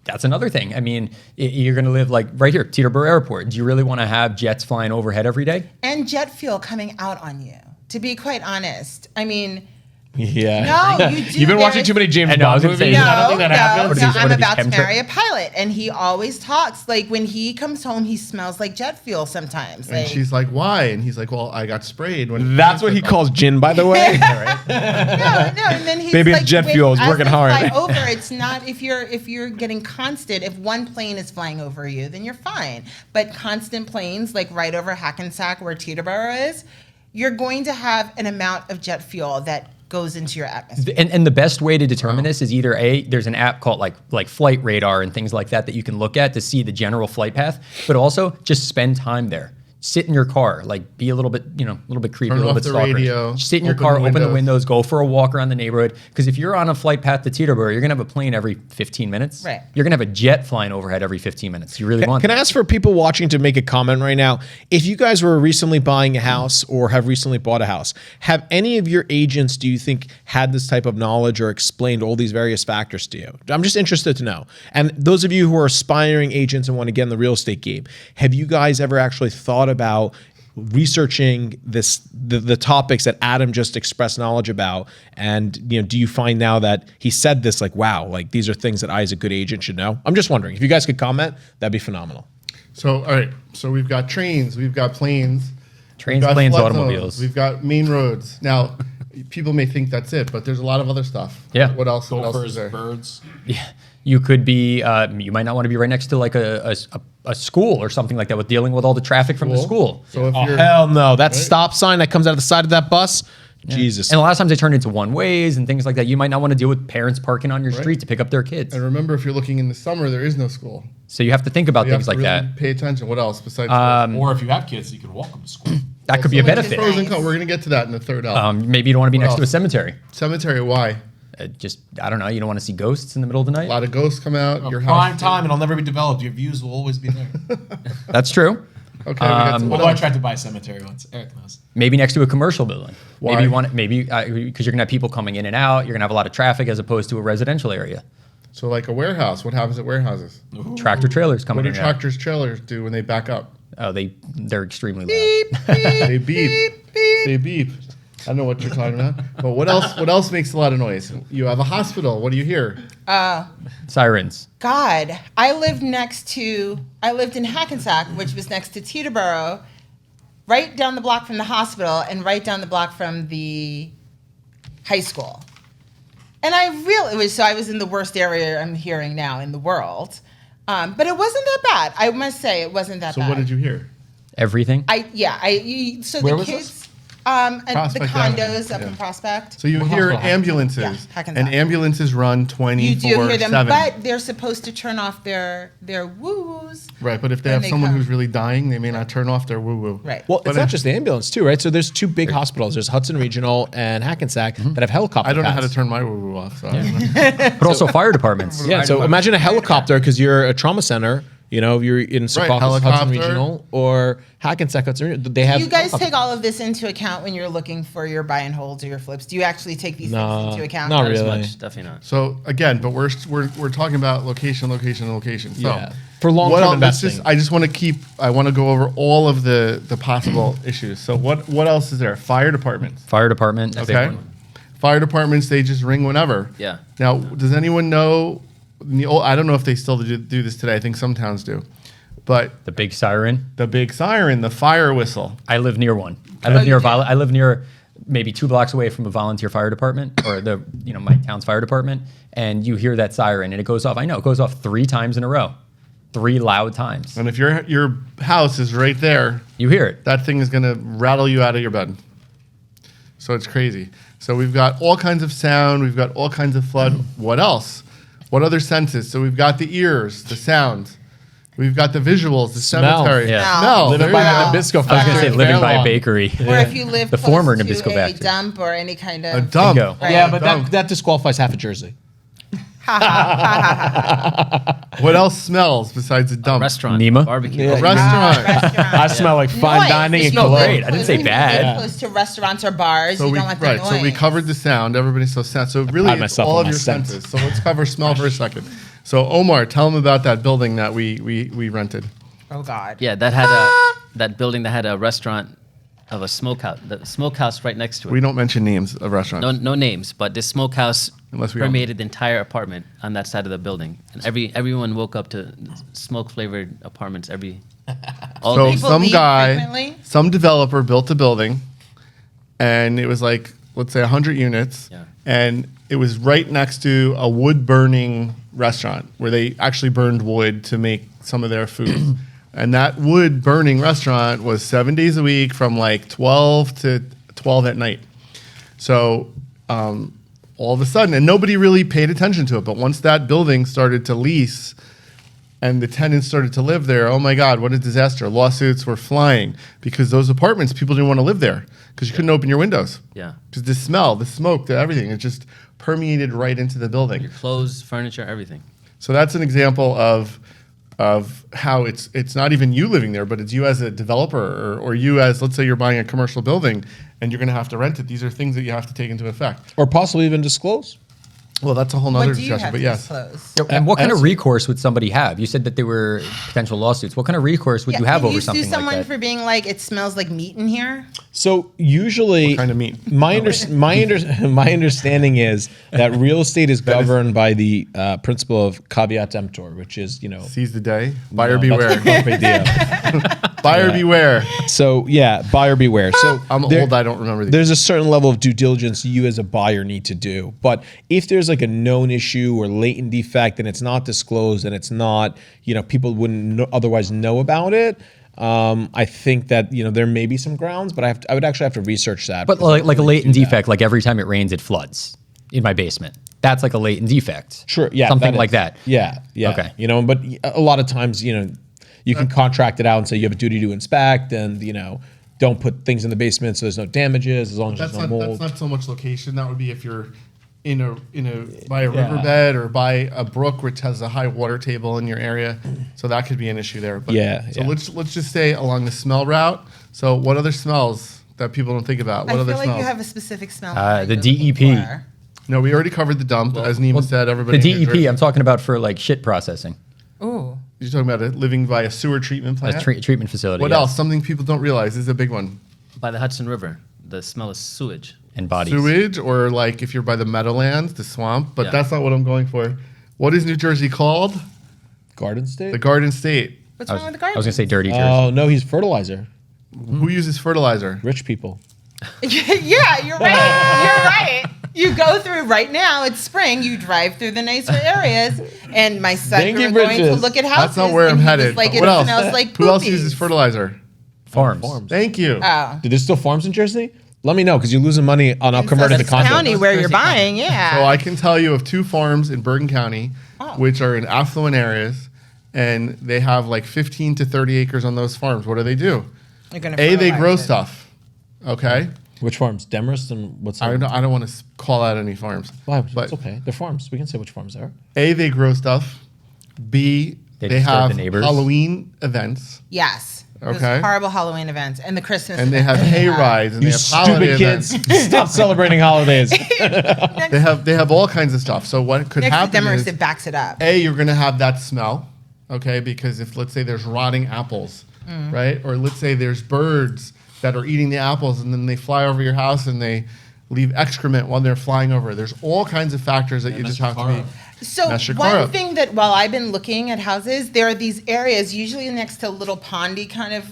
Speaker 4: That's another thing. I mean, you're going to live like right here, Teterboro Airport. Do you really want to have jets flying overhead every day?
Speaker 2: And jet fuel coming out on you. To be quite honest, I mean,
Speaker 1: Yeah.
Speaker 2: No, you do.
Speaker 1: You've been watching
Speaker 2: There's-
Speaker 1: too many James
Speaker 4: I know, I
Speaker 1: Bond
Speaker 4: was gonna
Speaker 1: movies.
Speaker 4: say,
Speaker 1: I don't think that happens.
Speaker 4: What are
Speaker 2: No,
Speaker 4: these- what
Speaker 2: I'm
Speaker 4: are these
Speaker 2: about to
Speaker 4: chemtra-
Speaker 2: marry a pilot, and he always talks like when he comes home, he smells like jet fuel sometimes.
Speaker 3: And
Speaker 2: Like,
Speaker 3: she's like, "Why?" And he's like, "Well, I got sprayed." When
Speaker 1: That's what he calls gin, by the way.
Speaker 2: no, and then he's
Speaker 1: Baby, it's
Speaker 2: like,
Speaker 1: jet
Speaker 2: when-
Speaker 1: fuel. It's
Speaker 2: as
Speaker 1: working
Speaker 2: they
Speaker 1: hard.
Speaker 2: Fly over, it's not if you're getting constant. If one plane is flying over you, then you're fine. But constant planes, like right over Hackensack where Teterboro is, you're going to have an amount of jet fuel that goes into your atmosphere.
Speaker 4: And the best way to determine this is either there's an app called like Flight Radar and things like that you can look at to see the general flight path, but also just spend time there. Sit in your car, like be a little bit, a little bit creepy,
Speaker 3: Turn
Speaker 4: a little
Speaker 3: off
Speaker 4: bit
Speaker 3: the
Speaker 4: stalkerish.
Speaker 3: radio,
Speaker 4: Sit in your
Speaker 3: open
Speaker 4: car,
Speaker 3: the
Speaker 4: open the
Speaker 3: windows.
Speaker 4: windows, go for a walk around the neighborhood. Because if you're on a flight path to Teterboro, you're gonna have a plane every 15 minutes.
Speaker 2: Right.
Speaker 4: You're gonna have a jet flying overhead every 15 minutes. You really want
Speaker 1: Can I
Speaker 4: that.
Speaker 1: ask for people watching to make a comment right now? If you guys were recently buying a house or have recently bought a house, have any of your agents, do you think, had this type of knowledge or explained all these various factors to you? I'm just interested to know. And those of you who are aspiring agents and want to get in the real estate game, have you guys ever actually thought about researching the topics that Adam just expressed knowledge about? And do you find now that he said this, like, wow, like these are things that I as a good agent should know? I'm just wondering if you guys could comment, that'd be phenomenal.
Speaker 3: So, all right. So we've got trains, we've got planes,
Speaker 4: Trains,
Speaker 3: we've got
Speaker 4: planes,
Speaker 3: flood
Speaker 4: automobiles.
Speaker 3: zones, we've got main roads. Now, people may think that's it, but there's a lot of other stuff.
Speaker 4: Yeah.
Speaker 3: What else? What else is there?
Speaker 1: birds.
Speaker 4: Yeah, you could be. You might not want to be right next to like a school or something like that, with dealing with all the traffic from the school.
Speaker 3: So if
Speaker 1: Oh,
Speaker 3: you're
Speaker 1: hell no. That stop sign that comes out of the side of that bus, Jesus.
Speaker 4: And a lot of times they turn into one ways and things like that. You might not want to deal with parents parking on your street to pick up their kids.
Speaker 3: and remember, if you're looking in the summer, there is no school.
Speaker 4: So you have to think about
Speaker 3: You have
Speaker 4: things
Speaker 3: to
Speaker 4: like
Speaker 3: really
Speaker 4: that.
Speaker 3: Pay attention. What else besides
Speaker 1: Or if you have kids, you can walk them to school.
Speaker 4: That could be a
Speaker 2: Which is
Speaker 4: benefit.
Speaker 3: pros and
Speaker 2: Nice.
Speaker 3: cons? We're gonna get to that in the third album.
Speaker 4: Maybe you don't want to be
Speaker 3: What
Speaker 4: next to a
Speaker 3: else?
Speaker 4: cemetery.
Speaker 3: Cemetery. Why?
Speaker 4: Just, I don't know. You don't want to see ghosts in the middle of the
Speaker 3: A
Speaker 4: night.
Speaker 3: lot of ghosts come out. Your
Speaker 1: Prime
Speaker 3: house.
Speaker 1: time, it'll never be developed. Your views will always be there.
Speaker 4: That's true.
Speaker 3: Okay. We got some, what
Speaker 1: Although I
Speaker 3: else?
Speaker 1: tried to buy a cemetery once. Eric knows.
Speaker 4: Maybe next to a commercial building.
Speaker 3: Why?
Speaker 4: Maybe you want because you're gonna have people coming in and out. You're gonna have a lot of traffic as opposed to a residential area.
Speaker 3: So like a warehouse. What happens at warehouses?
Speaker 4: Tractor trailers coming
Speaker 3: What do
Speaker 4: in and out.
Speaker 3: tractors trailers do when they back up?
Speaker 4: Oh, they're extremely loud.
Speaker 3: They beep. They beep. I don't know what you're talking about. But what else? What else makes a lot of noise? You have a hospital. What do you hear?
Speaker 4: Sirens.
Speaker 2: God, I lived in Hackensack, which was next to Teterboro, right down the block from the hospital and right down the block from the high school. And I was in the worst area I'm hearing now in the world. But it wasn't that bad. I must say it wasn't that
Speaker 3: So
Speaker 2: bad.
Speaker 3: what did you hear?
Speaker 4: Everything.
Speaker 2: So
Speaker 1: Where
Speaker 2: the
Speaker 1: was
Speaker 2: kids,
Speaker 1: this?
Speaker 2: at the
Speaker 3: Prospect
Speaker 2: condos
Speaker 3: Avenue,
Speaker 2: up
Speaker 3: yeah.
Speaker 2: in Prospect.
Speaker 3: So you
Speaker 1: What
Speaker 3: hear
Speaker 1: hospital?
Speaker 3: ambulances,
Speaker 2: Yeah, Hackensack.
Speaker 3: and ambulances run
Speaker 2: You
Speaker 3: 24/7.
Speaker 2: do hear them, but they're supposed to turn off their woo-woos.
Speaker 3: Right, but if they
Speaker 2: when
Speaker 3: have
Speaker 2: they
Speaker 3: someone
Speaker 2: come.
Speaker 3: who's really dying, they may not turn off their woo-woo.
Speaker 2: Right.
Speaker 1: Well,
Speaker 3: But
Speaker 1: it's not
Speaker 3: if-
Speaker 1: just the ambulance too, right? So there's two big hospitals. There's Hudson Regional and Hackensack that have helicopter
Speaker 3: I don't know how to
Speaker 1: pads.
Speaker 3: turn my woo-woo off. So I don't know.
Speaker 4: But also fire departments.
Speaker 1: Yeah, so imagine a helicopter because you're a trauma center. If you're in Secaucus, Hudson
Speaker 3: helicopter.
Speaker 1: Regional or Hackensack, Hudson Regional, they have.
Speaker 2: Do you guys
Speaker 1: helicopter-
Speaker 2: take all of this into account when you're looking for your buy and holds or your flips? Do you actually take these
Speaker 1: No,
Speaker 2: things into account?
Speaker 1: not
Speaker 5: Not as
Speaker 1: really.
Speaker 5: much, definitely not.
Speaker 3: So again, but we're talking about location. So
Speaker 1: Yeah. For long-term
Speaker 3: what else-
Speaker 1: investing.
Speaker 3: I just want to go over all of the possible issues. So what else is there? Fire departments.
Speaker 4: Fire department. a big
Speaker 3: Okay.
Speaker 4: one.
Speaker 3: Fire departments, they just ring whenever.
Speaker 5: Yeah.
Speaker 3: Now, does anyone know I don't know if they still do this today. I think some towns do. But
Speaker 4: The big siren.
Speaker 3: the big siren, the fire whistle.
Speaker 4: I live near one. I live near maybe 2 blocks away from a volunteer fire department or my town's fire department, and you hear that siren and it goes off. I know it goes off 3 times in a row, 3 loud times.
Speaker 3: And if your house is right there,
Speaker 4: You hear it.
Speaker 3: that thing is going to rattle you out of your bed. So it's crazy. So we've got all kinds of sound. We've got all kinds of flood. What else? What other senses? So we've got the ears, the sound. We've got the visuals, the
Speaker 1: Smell.
Speaker 3: cemetery.
Speaker 4: Yeah.
Speaker 3: Smell.
Speaker 1: Living
Speaker 3: There
Speaker 1: by
Speaker 3: you
Speaker 1: the
Speaker 3: go.
Speaker 1: Nabisco
Speaker 4: I was
Speaker 1: factory.
Speaker 4: going to say
Speaker 1: in
Speaker 4: living by a
Speaker 1: Fairlawn.
Speaker 4: bakery.
Speaker 2: Or if you live
Speaker 4: The
Speaker 2: close
Speaker 4: former
Speaker 2: to
Speaker 4: Nabisco
Speaker 2: a
Speaker 4: factory.
Speaker 2: dump or any kind of
Speaker 3: A dump.
Speaker 4: Bingo.
Speaker 2: Right.
Speaker 1: Yeah, but
Speaker 3: Dump.
Speaker 1: that disqualifies half a Jersey.
Speaker 3: What else smells besides a dump?
Speaker 5: Restaurant,
Speaker 4: Nima?
Speaker 5: barbecue.
Speaker 3: A restaurant.
Speaker 2: restaurant.
Speaker 1: I smell like fine
Speaker 2: Noise.
Speaker 1: dining
Speaker 2: If
Speaker 1: and
Speaker 2: you
Speaker 4: smell
Speaker 1: cologne.
Speaker 4: great. I didn't say
Speaker 2: When you
Speaker 4: bad.
Speaker 2: live close to restaurants or bars, you don't want the noise.
Speaker 3: So we covered the sound. Everybody saw sound. So really,
Speaker 1: pride
Speaker 3: it's
Speaker 1: myself
Speaker 3: all
Speaker 1: on
Speaker 3: of
Speaker 1: my
Speaker 3: your
Speaker 1: sense.
Speaker 3: senses. So let's cover smell for a second. So Omar, tell them about that building that we rented.
Speaker 2: Oh God.
Speaker 5: Yeah, that building that had a restaurant of a smokehouse. The smokehouse right next to it.
Speaker 3: We don't mention names of restaurants.
Speaker 5: No names, but this smokehouse
Speaker 3: Unless we
Speaker 5: permeated the entire apartment on that side of the building, and everyone woke up to smoke flavored apartments all
Speaker 3: So
Speaker 5: day.
Speaker 2: People
Speaker 3: some
Speaker 2: leave
Speaker 3: guy,
Speaker 2: frequently?
Speaker 3: some developer built a building, and it was like, let's say 100 units,
Speaker 5: Yeah.
Speaker 3: and it was right next to a wood burning restaurant where they actually burned wood to make some of their food. And that wood burning restaurant was 7 days a week from like 12 to 12 at night. So all of a sudden, and nobody really paid attention to it, but once that building started to lease and the tenants started to live there, oh my God, what a disaster. Lawsuits were flying because those apartments, people didn't want to live there because you couldn't open your windows.
Speaker 5: Yeah.
Speaker 3: Because the smell, the smoke, the everything, it just permeated right into the building.
Speaker 5: Your clothes, furniture, everything.
Speaker 3: So that's an example of how it's not even you living there, but it's you as a developer or you as, let's say you're buying a commercial building and you're going to have to rent it. These are things that you have to take into effect.
Speaker 1: Or possibly even disclose.
Speaker 3: Well, that's a whole nother
Speaker 2: What do you
Speaker 3: discussion,
Speaker 2: have
Speaker 3: but
Speaker 2: to
Speaker 3: yes.
Speaker 2: disclose?
Speaker 4: And what kind of
Speaker 1: As-
Speaker 4: recourse would somebody have? You said that there were potential lawsuits. What kind of recourse would you have
Speaker 2: can
Speaker 4: over
Speaker 2: you
Speaker 4: something
Speaker 2: sue someone
Speaker 4: like that?
Speaker 2: for being like, it smells like meat in here?
Speaker 1: So usually,
Speaker 3: What kind of meat?
Speaker 1: My understanding is that real estate is governed by the principle of caveat emptor, which is
Speaker 3: Seize the day. Buyer
Speaker 1: no,
Speaker 3: beware.
Speaker 1: that's a big deal.
Speaker 3: Buyer beware.
Speaker 1: So yeah, buyer beware. So
Speaker 3: I'm
Speaker 1: there-
Speaker 3: old. I don't remember these.
Speaker 1: There's a certain level of due diligence you as a buyer need to do. But if there's like a known issue or latent defect and it's not disclosed and it's not, people wouldn't otherwise know about it, I think that, there may be some grounds, but I would actually have to research that.
Speaker 4: But
Speaker 1: because
Speaker 4: like a
Speaker 1: I
Speaker 4: latent
Speaker 1: do that.
Speaker 4: defect, like every time it rains, it floods in my basement. That's like a latent defect.
Speaker 1: Sure. Yeah.
Speaker 4: Something
Speaker 1: is.
Speaker 4: like that.
Speaker 1: Yeah. Yeah.
Speaker 4: Okay.
Speaker 1: But a lot of times, you can contract it out and say you have a duty to inspect and, don't put things in the basement so there's no damages as long as
Speaker 3: That's
Speaker 1: there's no
Speaker 3: not,
Speaker 1: mold.
Speaker 3: that's not so much location. That would be if you're by a riverbed or by a brook which has a high water table in your area. So that could be an issue there. But
Speaker 1: Yeah,
Speaker 3: So
Speaker 1: yeah.
Speaker 3: let's just say along the smell route. So what other smells that people don't think about? What
Speaker 2: I
Speaker 3: other
Speaker 2: feel like
Speaker 3: smells?
Speaker 2: you have a specific smell.
Speaker 4: The
Speaker 2: that you're looking
Speaker 4: DEP.
Speaker 2: for.
Speaker 3: No, we already covered the dump, as Nima said. Everybody.
Speaker 4: The
Speaker 3: in New
Speaker 4: DEP,
Speaker 3: Jersey.
Speaker 4: I'm talking about for like shit processing,
Speaker 2: Ooh.
Speaker 3: You're talking about it living by a sewer treatment
Speaker 4: a
Speaker 3: plant.
Speaker 4: treatment facility.
Speaker 3: What
Speaker 4: yes.
Speaker 3: else? Something people don't realize is a big one.
Speaker 5: By the Hudson River, the smell of sewage.
Speaker 4: And bodies.
Speaker 3: Sewage, or like if you're by the Meadowlands, the swamp. But
Speaker 5: Yeah.
Speaker 3: that's not what I'm going for. What is New Jersey called?
Speaker 1: Garden State?
Speaker 3: The Garden State.
Speaker 2: What's
Speaker 4: I
Speaker 2: wrong with
Speaker 4: was
Speaker 2: the garden?
Speaker 4: going to say dirty Jersey.
Speaker 1: Oh, no, he's fertilizer.
Speaker 3: Who uses fertilizer?
Speaker 1: Rich people.
Speaker 2: Yeah, you're right. You're right. You go through right now. It's spring. You drive through the nicer areas, and my son
Speaker 1: Thank
Speaker 2: we
Speaker 1: you,
Speaker 2: were going to
Speaker 1: Bridges.
Speaker 2: look at houses.
Speaker 3: That's not where I'm
Speaker 2: and he was
Speaker 3: headed.
Speaker 2: Like,
Speaker 3: what
Speaker 2: it
Speaker 3: else?
Speaker 2: smells like
Speaker 3: Who else
Speaker 2: poopies.
Speaker 3: uses fertilizer?
Speaker 4: Farms.
Speaker 3: Thank you.
Speaker 2: Oh.
Speaker 1: Do there's still farms in Jersey? Let me know because you're losing money on converting to
Speaker 2: Sussex
Speaker 1: condos.
Speaker 2: County, where you're buying, yeah.
Speaker 3: So I can tell you of 2 farms in Bergen County,
Speaker 2: Oh.
Speaker 3: which are in affluent areas, and they have like 15 to 30 acres on those farms. What do?
Speaker 2: You're gonna
Speaker 3: They
Speaker 2: fertilize
Speaker 3: grow
Speaker 2: it.
Speaker 3: stuff. Okay.
Speaker 1: Which farms? Demarest and what's
Speaker 3: I don't want to call out any farms.
Speaker 1: Why?
Speaker 3: But
Speaker 1: It's okay. They're farms. We can say which farms they are.
Speaker 3: A, they grow stuff. B,
Speaker 4: They
Speaker 3: they
Speaker 4: disturb
Speaker 3: have
Speaker 4: the neighbors.
Speaker 3: Halloween events,
Speaker 2: Yes. Those
Speaker 3: Okay.
Speaker 2: horrible Halloween events and the Christmas.
Speaker 3: and they have
Speaker 2: events.
Speaker 3: hay rides, and
Speaker 1: You
Speaker 3: they have holiday
Speaker 1: stupid kids.
Speaker 3: events.
Speaker 1: Stop celebrating holidays.
Speaker 3: They have all kinds of stuff. So what could
Speaker 2: Next to
Speaker 3: happen
Speaker 2: Demarest,
Speaker 3: is,
Speaker 2: it backs it up.
Speaker 3: A, you're going to have that smell, okay? Because if, let's say, there's rotting apples, right? Or let's say there's birds that are eating the apples and then they fly over your house and they leave excrement while they're flying over. There's all kinds of factors that you just have to be.
Speaker 2: So
Speaker 3: mess your car
Speaker 2: one
Speaker 3: up.
Speaker 2: thing that while I've been looking at houses, there are these areas usually next to little pondy kind of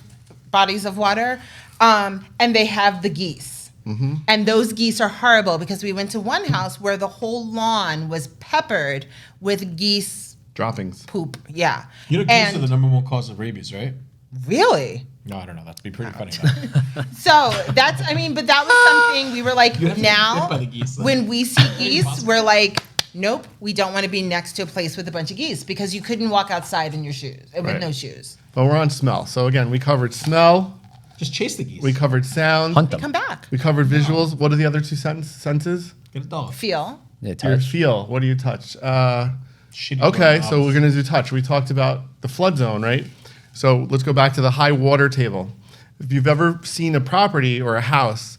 Speaker 2: bodies of water, and they have the geese.
Speaker 3: Mm-hmm.
Speaker 2: And those geese are horrible because we went to one house where the whole lawn was peppered with geese
Speaker 3: Droppings.
Speaker 2: poop. Yeah.
Speaker 1: You know, geese are the number one cause of rabies, right?
Speaker 2: Really?
Speaker 1: No, I don't know. That'd be pretty funny.
Speaker 2: So that's, I mean, but that was something we were like,
Speaker 1: You have to get
Speaker 2: now
Speaker 1: bit by the geese, though.
Speaker 2: when we see geese,
Speaker 1: Impossible.
Speaker 2: we're like, nope, we don't want to be next to a place with a bunch of geese because you couldn't walk outside in your shoes, with
Speaker 3: Right.
Speaker 2: no shoes.
Speaker 3: But we're on smell. So again, we covered smell.
Speaker 1: Just chase the geese.
Speaker 3: We covered sound.
Speaker 4: Hunt them.
Speaker 2: Come back.
Speaker 3: We covered visuals. What are the other two senses?
Speaker 1: Get a dog.
Speaker 2: Feel.
Speaker 4: Yeah,
Speaker 3: Your
Speaker 4: touch.
Speaker 3: feel. What do you touch?
Speaker 1: Shitty
Speaker 3: Okay,
Speaker 1: doorknobs.
Speaker 3: so we're going to do touch. We talked about the flood zone, right? So let's go back to the high water table. If you've ever seen a property or a house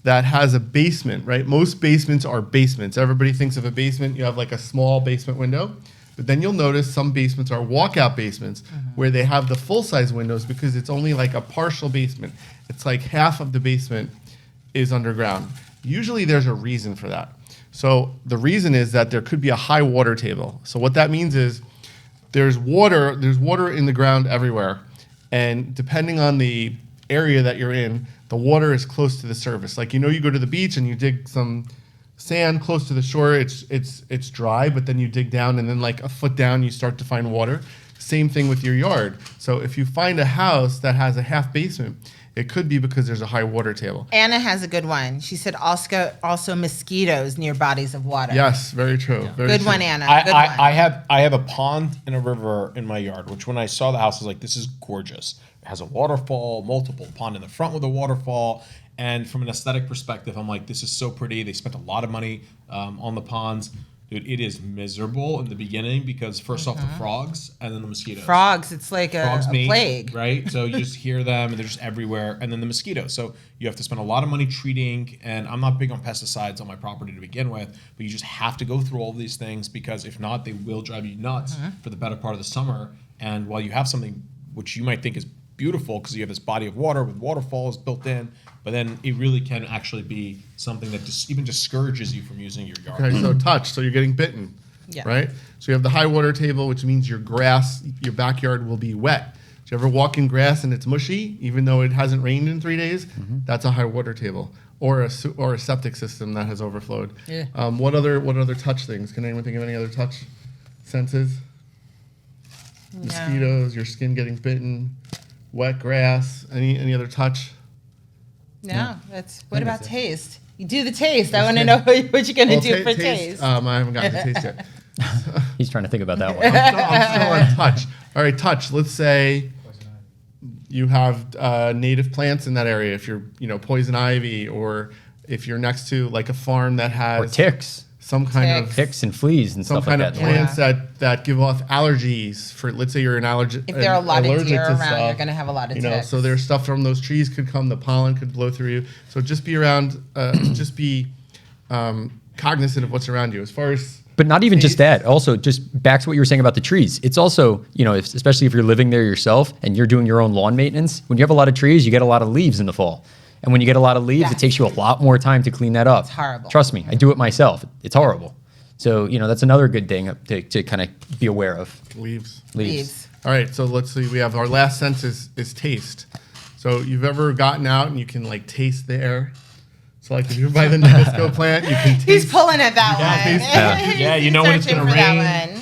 Speaker 3: that has a basement, right? Most basements are basements. Everybody thinks of a basement, you have like a small basement window. But then you'll notice some basements are walkout basements where they have the full-size windows because it's only like a partial basement. It's like half of the basement is underground. Usually there's a reason for that. So the reason is that there could be a high water table. So what that means is there's water in the ground everywhere. And depending on the area that you're in, the water is close to the surface. Like, you know, you go to the beach and you dig some sand close to the shore, it's dry, but then you dig down and then like a foot down you start to find water. Same thing with your yard. So if you find a house that has a half basement, it could be because there's a high water table.
Speaker 2: Anna has a good one. She said also mosquitoes near bodies of water.
Speaker 3: Yes, very true. Very
Speaker 2: Good
Speaker 3: true.
Speaker 2: one, Anna.
Speaker 1: I,
Speaker 2: Good
Speaker 1: I,
Speaker 2: one.
Speaker 1: I have a pond and a river in my yard, which when I saw the house, I was like, this is gorgeous. It has a waterfall, multiple pond in the front with a waterfall. And from an aesthetic perspective, I'm like, this is so pretty. They spent a lot of money on the ponds. Dude, it is miserable in the beginning because first off, the frogs and then the mosquitoes.
Speaker 2: Frogs, it's like a
Speaker 1: Frogs mate,
Speaker 2: plague.
Speaker 1: right? So you just hear them and they're just everywhere. And then the mosquitoes. So you have to spend a lot of money treating. And I'm not big on pesticides on my property to begin with, but you just have to go through all of these things because if not, they will drive you nuts for the better part of the summer. And while you have something which you might think is beautiful because you have this body of water with waterfalls built in, but then it really can actually be something that just even discourages you from using your yard.
Speaker 3: Okay, so touch. So you're getting bitten,
Speaker 2: Yeah.
Speaker 3: right? So you have the high water table, which means your grass, your backyard will be wet. Do you ever walk in grass and it's mushy, even though it hasn't rained in 3 days? That's a high water table, or a septic system that has overflowed.
Speaker 2: Yeah.
Speaker 3: What other touch things? Can anyone think of any other touch senses? Mosquitoes, your skin getting bitten, wet grass. Any other touch?
Speaker 2: No, that's. What about taste? You do the taste. I want to know what you're gonna do for taste.
Speaker 3: I haven't gotten to taste yet.
Speaker 4: He's trying to think about that one.
Speaker 3: I'm still on touch. All right, touch. Let's say you have native plants in that area. If you're, poison ivy, or if you're next to like a farm that has
Speaker 4: Or ticks.
Speaker 3: some kind of
Speaker 4: Ticks and fleas and
Speaker 3: some
Speaker 4: stuff like
Speaker 3: kind of
Speaker 4: that.
Speaker 3: plants that give off allergies. For let's say you're an allergic.
Speaker 2: If there are a lot of
Speaker 3: allergic
Speaker 2: deer
Speaker 3: to
Speaker 2: around,
Speaker 3: stuff,
Speaker 2: you're gonna have a lot of ticks.
Speaker 3: So there's stuff from those trees could come. The pollen could blow through you. So just be around. Just be cognizant of what's around you. As far as
Speaker 4: But not even just
Speaker 3: taste.
Speaker 4: that. Also, just back to what you were saying about the trees. It's also, especially if you're living there yourself and you're doing your own lawn maintenance, when you have a lot of trees, you get a lot of leaves in the fall. And when you get a lot of leaves,
Speaker 2: Yes.
Speaker 4: it takes you a lot more time to clean that up.
Speaker 2: It's horrible.
Speaker 4: Trust me, I do it myself. It's horrible. So, that's another good thing to kind of be aware of.
Speaker 3: leaves.
Speaker 2: Leaves.
Speaker 3: All right, so let's see. We have our last sense is taste. So you've ever gotten out and you can like taste the air? So like if you're by the Nabisco plant, you can taste.
Speaker 2: He's pulling at that one.
Speaker 3: taste
Speaker 1: Yeah, you
Speaker 2: He's
Speaker 1: know when it's
Speaker 2: searching
Speaker 1: gonna
Speaker 2: for that
Speaker 1: rain.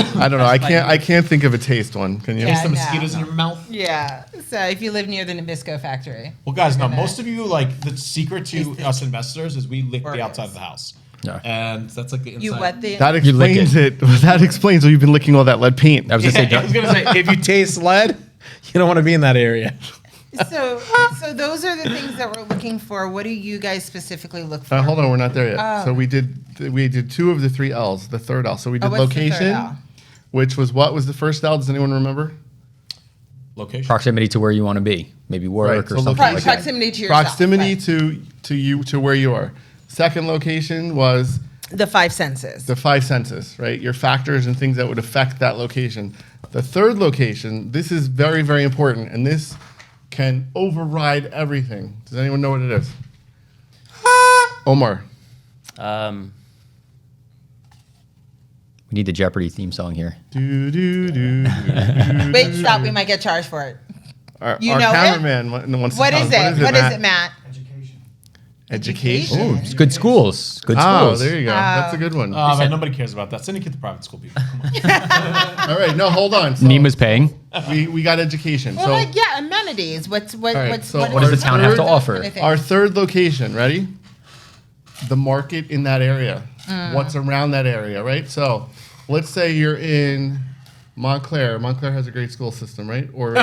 Speaker 2: one.
Speaker 3: I don't know. I can't think of a taste one. Can you?
Speaker 2: Yeah.
Speaker 1: The
Speaker 2: no.
Speaker 1: mosquitoes in your mouth.
Speaker 2: Yeah. So if you live near the Nabisco factory.
Speaker 1: Well, guys, now most of you, like, the secret to us investors is we lick the
Speaker 2: Workers.
Speaker 1: outside of the house.
Speaker 4: Yeah.
Speaker 1: And that's like the inside.
Speaker 2: You what the?
Speaker 3: That
Speaker 4: You lick
Speaker 3: explains it. That explains why you've been licking all that lead paint.
Speaker 4: I was going to say,
Speaker 1: I was going to say, if you taste lead, you don't want to be in that area.
Speaker 2: So those are the things that we're looking for. What do you guys specifically look for?
Speaker 3: Hold on, we're not there yet.
Speaker 2: Oh.
Speaker 3: So we did two of the three L's. The third L. So we did
Speaker 2: what's the third
Speaker 3: location,
Speaker 2: L?
Speaker 3: which was what was the first L? Does anyone remember?
Speaker 1: Location.
Speaker 4: proximity to where you want to be, maybe work
Speaker 3: Right,
Speaker 4: or
Speaker 3: so
Speaker 4: something
Speaker 3: location.
Speaker 4: like that.
Speaker 2: Proximity to yourself.
Speaker 3: Proximity
Speaker 2: right.
Speaker 3: to you to where you are. Second location was
Speaker 2: The five senses.
Speaker 3: the five senses, right? Your factors and things that would affect that location. The third location, this is very, very important, and this can override everything. Does anyone know what it is? Omar.
Speaker 4: We We need the Jeopardy theme song here.
Speaker 3: Do, do, do, do,
Speaker 2: Wait, stop. We might get charged for it.
Speaker 3: Our
Speaker 2: You know it?
Speaker 3: cameraman wants to
Speaker 2: What
Speaker 3: tell
Speaker 2: is
Speaker 3: us.
Speaker 2: it? What is it, Matt?
Speaker 3: Education.
Speaker 2: Education.
Speaker 4: It's good schools. Good
Speaker 3: Oh,
Speaker 4: schools.
Speaker 3: there you go. That's a good one.
Speaker 1: But nobody cares about that. Send it to the private school people. Come on.
Speaker 3: All right, no, hold on. So
Speaker 4: Nima's paying.
Speaker 3: we got education.
Speaker 2: Well,
Speaker 3: So
Speaker 2: like, yeah, amenities. What
Speaker 4: What does the town have to offer?
Speaker 3: our third location, ready? The market in that area. What's around that area, right? So let's say you're in Montclair. Montclair has a great school system, right? Or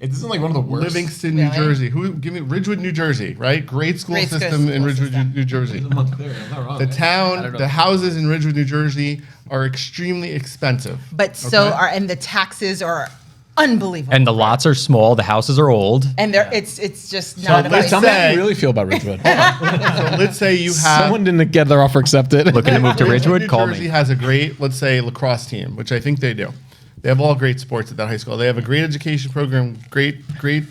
Speaker 1: It isn't like one of the worst.
Speaker 3: Livingston, New
Speaker 2: Really?
Speaker 3: Jersey. Give me Ridgewood, New Jersey, right? Great school
Speaker 2: Great
Speaker 3: system in
Speaker 2: school
Speaker 3: Ridgewood,
Speaker 2: system.
Speaker 3: New Jersey.
Speaker 1: I'm not wrong,
Speaker 3: The
Speaker 1: right?
Speaker 3: town, the houses in Ridgewood, New Jersey are extremely expensive.
Speaker 2: But so
Speaker 3: Okay.
Speaker 2: and the taxes are unbelievable.
Speaker 4: And the lots are small. The houses are old.
Speaker 2: And it's just not a
Speaker 3: let's
Speaker 2: place.
Speaker 1: Tell me how
Speaker 3: say-
Speaker 1: you really feel about Ridgewood.
Speaker 3: So let's say you have
Speaker 1: Someone didn't get their offer accepted.
Speaker 4: Looking to move to Ridgewood?
Speaker 3: New
Speaker 4: Call
Speaker 3: Jersey
Speaker 4: me.
Speaker 3: has a great, let's say, lacrosse team, which I think they do. They have all great sports at that high school. They have a great education program, great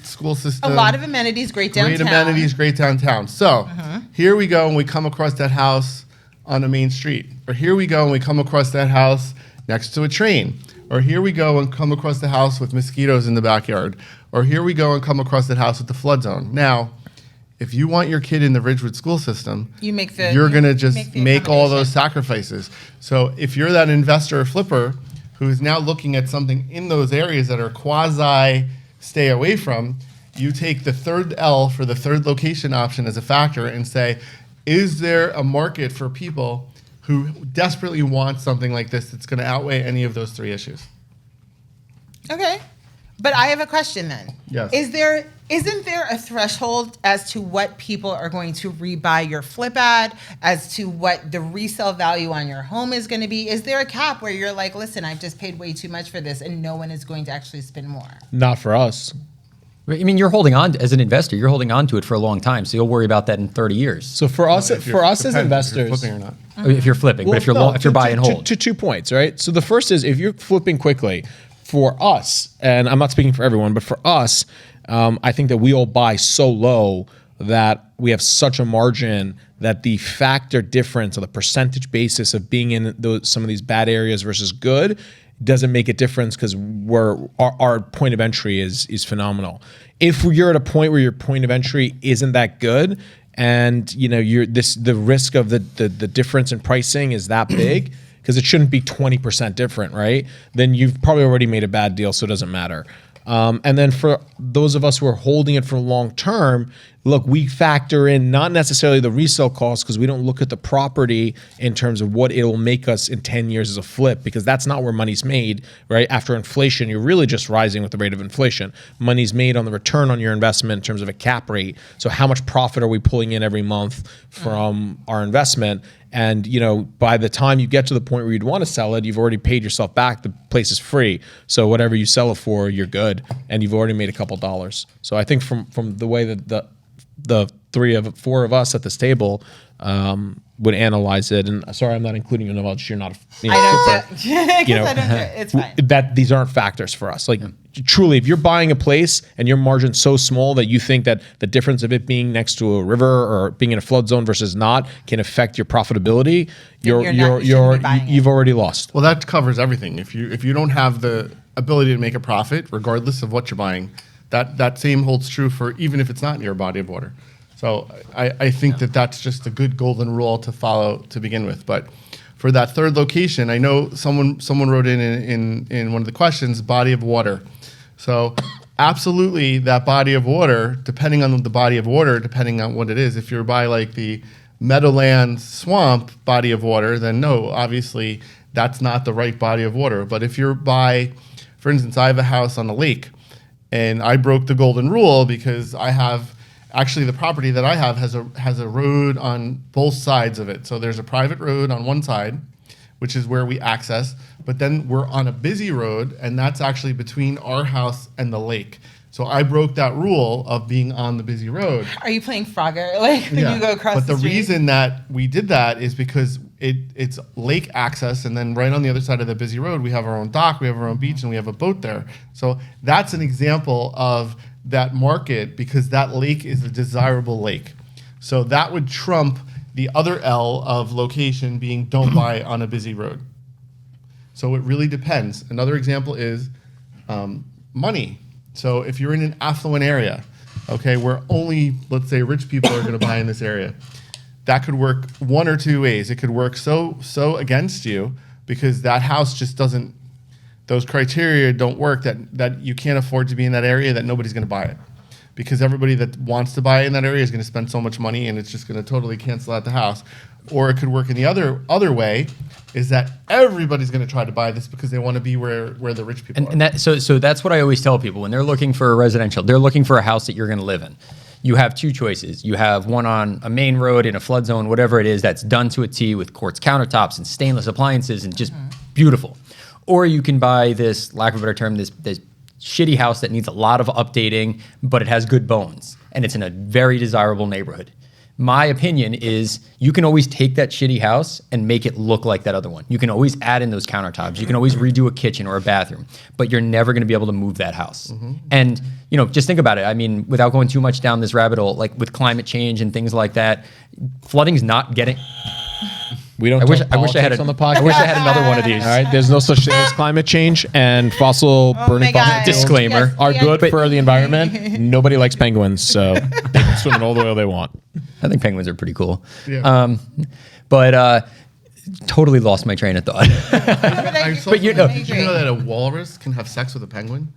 Speaker 3: school
Speaker 2: A
Speaker 3: system.
Speaker 2: lot of amenities, great downtown.
Speaker 3: Great amenities, great downtown. So here we go, and we come across that house on a main street. Or here we go, and we come across that house next to a train. Or here we go and come across the house with mosquitoes in the backyard. Or here we go and come across that house with the flood zone. Now, if you want your kid in the Ridgewood school system,
Speaker 2: You make the
Speaker 3: you're going to
Speaker 2: you
Speaker 3: just
Speaker 2: the
Speaker 3: make all those
Speaker 2: accommodation.
Speaker 3: sacrifices. So if you're that investor or flipper who is now looking at something in those areas that are quasi stay away from, you take the third L for the third location option as a factor and say, is there a market for people who desperately want something like this that's going to outweigh any of those three issues?
Speaker 2: Okay. But I have a question then.
Speaker 3: Yes.
Speaker 2: Isn't there a threshold as to what people are going to rebuy your flip ad, as to what the resale value on your home is going to be? Is there a cap where you're like, listen, I've just paid way too much for this and no one is going to actually spend more?
Speaker 1: Not for us.
Speaker 4: I mean, you're holding on as an investor. You're holding on to it for a long time, so you'll worry about that in 30 years.
Speaker 1: So for us,
Speaker 3: If
Speaker 1: for
Speaker 3: you're-
Speaker 1: us as
Speaker 3: depends if you're
Speaker 1: investors,
Speaker 3: flipping or not.
Speaker 4: If you're flipping, but if you're
Speaker 1: no,
Speaker 4: if you're buy and hold,
Speaker 1: to 2 points, right? So the first is if you're flipping quickly, for us, and I'm not speaking for everyone, but for us, I think that we all buy so low that we have such a margin that the factor difference or the percentage basis of being in some of these bad areas versus good doesn't make a difference because our point of entry is phenomenal. If you're at a point where your point of entry isn't that good, and you know the risk of the difference in pricing is that big, because it shouldn't be 20% different, right? Then you've probably already made a bad deal, so it doesn't matter. And then for those of us who are holding it for long term, look, we factor in not necessarily the resale cost because we don't look at the property in terms of what it will make us in 10 years as a flip, because that's not where money's made, right? After inflation, you're really just rising with the rate of inflation. Money's made on the return on your investment in terms of a cap rate. So how much profit are we pulling in every month from our investment? And you know, by the time you get to the point where you'd want to sell it, you've already paid yourself back. The place is free, so whatever you sell it for, you're good, and you've already made a couple dollars. So I think from the way that the 4 of us at this table would analyze it, and sorry, I'm not including you, Noelle, you're not a flipper.
Speaker 2: I don't
Speaker 1: You know,
Speaker 2: I don't do it. It's fine.
Speaker 1: that these aren't factors for us. Like truly, if you're buying a place and your margin's so small that you think that the difference of it being next to a river or being in a flood zone versus not can affect your profitability,
Speaker 2: you shouldn't be buying it.
Speaker 1: you've already lost.
Speaker 3: Well, that covers everything. If you don't have the ability to make a profit, regardless of what you're buying, that same holds true for even if it's not in your body of water. So I think that's just a good golden rule to follow to begin with. But for that third location, I know someone wrote in one of the questions, body of water. So absolutely that body of water, depending on the body of water, depending on what it is, if you're by like the Meadowlands swamp body of water, then no, obviously that's not the right body of water. But if you're by, for instance, I have a house on a lake and I broke the golden rule because I have, actually the property that I have has a road on both sides of it. So there's a private road on one side, which is where we access, but then we're on a busy road, and that's actually between our house and the lake. So I broke that rule of being on the busy road.
Speaker 2: Are you playing Frogger? Like when you go across
Speaker 3: But
Speaker 2: the
Speaker 3: the
Speaker 2: street?
Speaker 3: reason that we did that is because it's lake access, and then right on the other side of the busy road, we have our own dock, we have our own beach, and we have a boat there. So that's an example of that market because that lake is a desirable lake. So that would trump the other L of location being don't buy on a busy road. So it really depends. Another example is money. So if you're in an affluent area, okay, where only, let's say, rich people are going to buy in this area, that could work one or two ways. It could work so against you because that house just doesn't, those criteria don't work, that you can't afford to be in that area, that nobody's going to buy it. Because everybody that wants to buy in that area is going to spend so much money, and it's just going to totally cancel out the house. Or it could work in the other way, is that everybody's going to try to buy this because they want to be where the rich people are.
Speaker 4: And that, so that's what I always tell people when they're looking for a residential. They're looking for a house that you're going to live in. You have two choices. You have one on a main road in a flood zone, whatever it is, that's done to a T with quartz countertops and stainless appliances and just beautiful. Or you can buy this, lack of a better term, this shitty house that needs a lot of updating, but it has good bones and it's in a very desirable neighborhood. My opinion is you can always take that shitty house and make it look like that other one. You can always add in those countertops. You can always redo a kitchen or a bathroom, but you're never going to be able to move that house. And, just think about it. I mean, without going too much down this rabbit hole, like with climate change and things like that, flooding's not getting...
Speaker 1: We don't.
Speaker 4: I wish I had
Speaker 1: on the podcast.
Speaker 4: I wish I had another one of these.
Speaker 1: All right, there's no such thing as climate change, and fossil burning
Speaker 2: my
Speaker 1: fossil
Speaker 2: God.
Speaker 1: fuels
Speaker 4: Disclaimer.
Speaker 1: are
Speaker 2: Yes,
Speaker 1: good
Speaker 2: yes.
Speaker 1: for the environment. Nobody likes penguins, so they can swim in all the oil they want.
Speaker 4: I think penguins are pretty cool.
Speaker 3: Yeah.
Speaker 4: But totally lost my train of thought.
Speaker 3: But
Speaker 4: you know-
Speaker 3: did you know that a walrus can have sex with a penguin?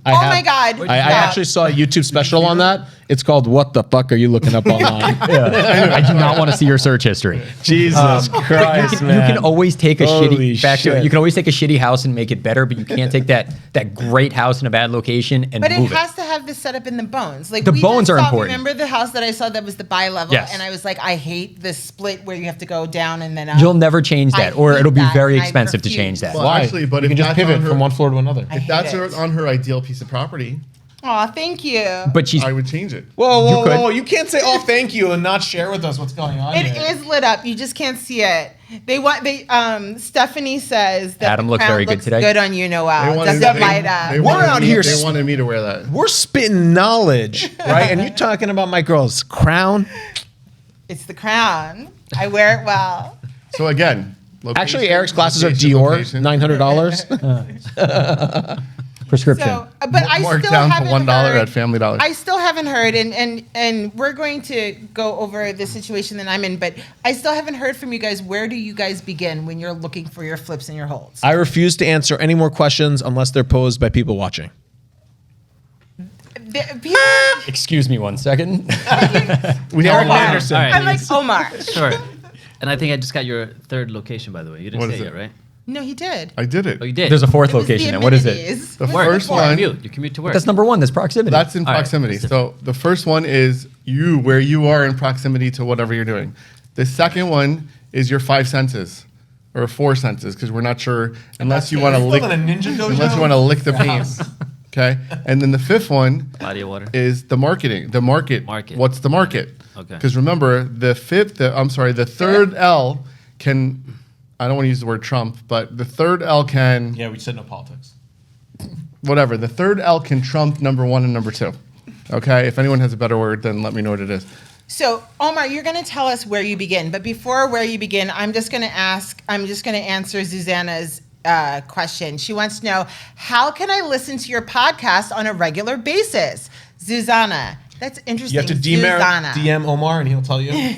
Speaker 1: I
Speaker 2: Oh
Speaker 1: have-
Speaker 2: my God.
Speaker 1: I actually saw a YouTube special on that. It's called "What the fuck are you looking up online?"
Speaker 4: I do not want to see your search history.
Speaker 1: Jesus Christ,
Speaker 4: You can always take a
Speaker 1: Holy
Speaker 4: shitty back to it.
Speaker 1: shit.
Speaker 4: You can always take a shitty house and make it better, but you can't take that great house in a bad location and
Speaker 2: But it
Speaker 4: move
Speaker 2: has to have the setup in the bones. Like
Speaker 4: The
Speaker 2: we
Speaker 4: bones
Speaker 2: just
Speaker 4: are
Speaker 2: saw-
Speaker 4: important.
Speaker 2: Remember the house that I saw that was the bi-level,
Speaker 4: Yes.
Speaker 2: and I was like, I hate the split where you have to go down and then up.
Speaker 4: You'll never change that,
Speaker 2: I
Speaker 4: or
Speaker 2: hate
Speaker 4: it'll be
Speaker 2: that,
Speaker 4: very
Speaker 2: and I
Speaker 4: expensive to
Speaker 2: refuse.
Speaker 4: change that.
Speaker 3: Well,
Speaker 1: Why?
Speaker 3: actually, but
Speaker 1: you
Speaker 3: if
Speaker 1: can just
Speaker 3: that's
Speaker 1: pivot
Speaker 3: on her-
Speaker 1: from one floor to another.
Speaker 2: I
Speaker 3: If that's
Speaker 2: hate it.
Speaker 3: on her ideal piece of property,
Speaker 2: Aw, thank you.
Speaker 4: But she's
Speaker 3: I would change it.
Speaker 1: Whoa,
Speaker 4: could.
Speaker 1: whoa! You can't say "Oh, thank you" and not share with us what's going on.
Speaker 2: It
Speaker 1: here.
Speaker 2: is lit up. You just can't see it. Stephanie says that
Speaker 4: Adam
Speaker 2: the
Speaker 4: looks
Speaker 2: crown
Speaker 4: very good
Speaker 2: looks
Speaker 4: today.
Speaker 2: good on you, Noelle.
Speaker 3: wanted-
Speaker 2: Doesn't light up.
Speaker 3: they
Speaker 1: We're
Speaker 3: wanted
Speaker 1: out
Speaker 3: me-
Speaker 1: here
Speaker 3: They wanted me to wear that.
Speaker 1: We're spitting knowledge, right? And you're talking about my girl's crown.
Speaker 2: It's the crown. I wear it well.
Speaker 3: So again, location,
Speaker 1: Actually, Eric's glasses are
Speaker 3: location,
Speaker 1: Dior,
Speaker 3: location.
Speaker 1: $900.
Speaker 4: prescription.
Speaker 2: So, but I
Speaker 3: Marked
Speaker 2: still
Speaker 3: down to
Speaker 2: haven't
Speaker 3: $1
Speaker 2: heard-
Speaker 3: at Family Dollar.
Speaker 2: I still haven't heard, and we're going to go over the situation that I'm in, but I still haven't heard from you guys. Where do you guys begin when you're looking for your flips and your holds?
Speaker 1: I refuse to answer any more questions unless they're posed by people watching.
Speaker 2: People,
Speaker 4: Excuse me one second.
Speaker 3: We
Speaker 1: Eric
Speaker 3: have
Speaker 1: Anderson.
Speaker 5: All right.
Speaker 2: I like Omar.
Speaker 5: Sure. And I think I just got your third location, by the way. You didn't
Speaker 3: What
Speaker 5: say
Speaker 3: is
Speaker 5: it
Speaker 3: it?
Speaker 5: yet, right?
Speaker 2: No, he did.
Speaker 3: I did it.
Speaker 5: Oh, you did?
Speaker 4: There's a fourth
Speaker 2: It was
Speaker 4: location.
Speaker 2: the
Speaker 4: And what is it?
Speaker 2: amenities.
Speaker 3: The
Speaker 2: What's
Speaker 3: first
Speaker 2: for?
Speaker 3: one-
Speaker 5: Commute. You commute to work.
Speaker 4: That's number one. That's proximity.
Speaker 3: That's in
Speaker 5: All right.
Speaker 3: proximity. So the first one is where you are in proximity to whatever you're doing. The second one is your five senses or four senses, because we're not sure unless you want to lick
Speaker 1: ninja
Speaker 3: unless you want to lick the paint. Okay. And then the fifth one
Speaker 5: Body of water.
Speaker 3: is the marketing. The market.
Speaker 5: Market.
Speaker 3: What's the market?
Speaker 5: Okay.
Speaker 3: Because remember, the third L can, I don't want to use the word Trump, but the third L can,
Speaker 1: Yeah, we said no politics.
Speaker 3: whatever. The third L can trump number one and number two. Okay. If anyone has a better word, then let me know what it is.
Speaker 2: So, Omar, you're going to tell us where you begin, but before where you begin, I'm just going to answer Susanna's question. She wants to know, how can I listen to your podcast on a regular basis? Susanna, that's interesting.
Speaker 1: You have to
Speaker 2: Susanna.
Speaker 1: DM Omar and he'll tell you.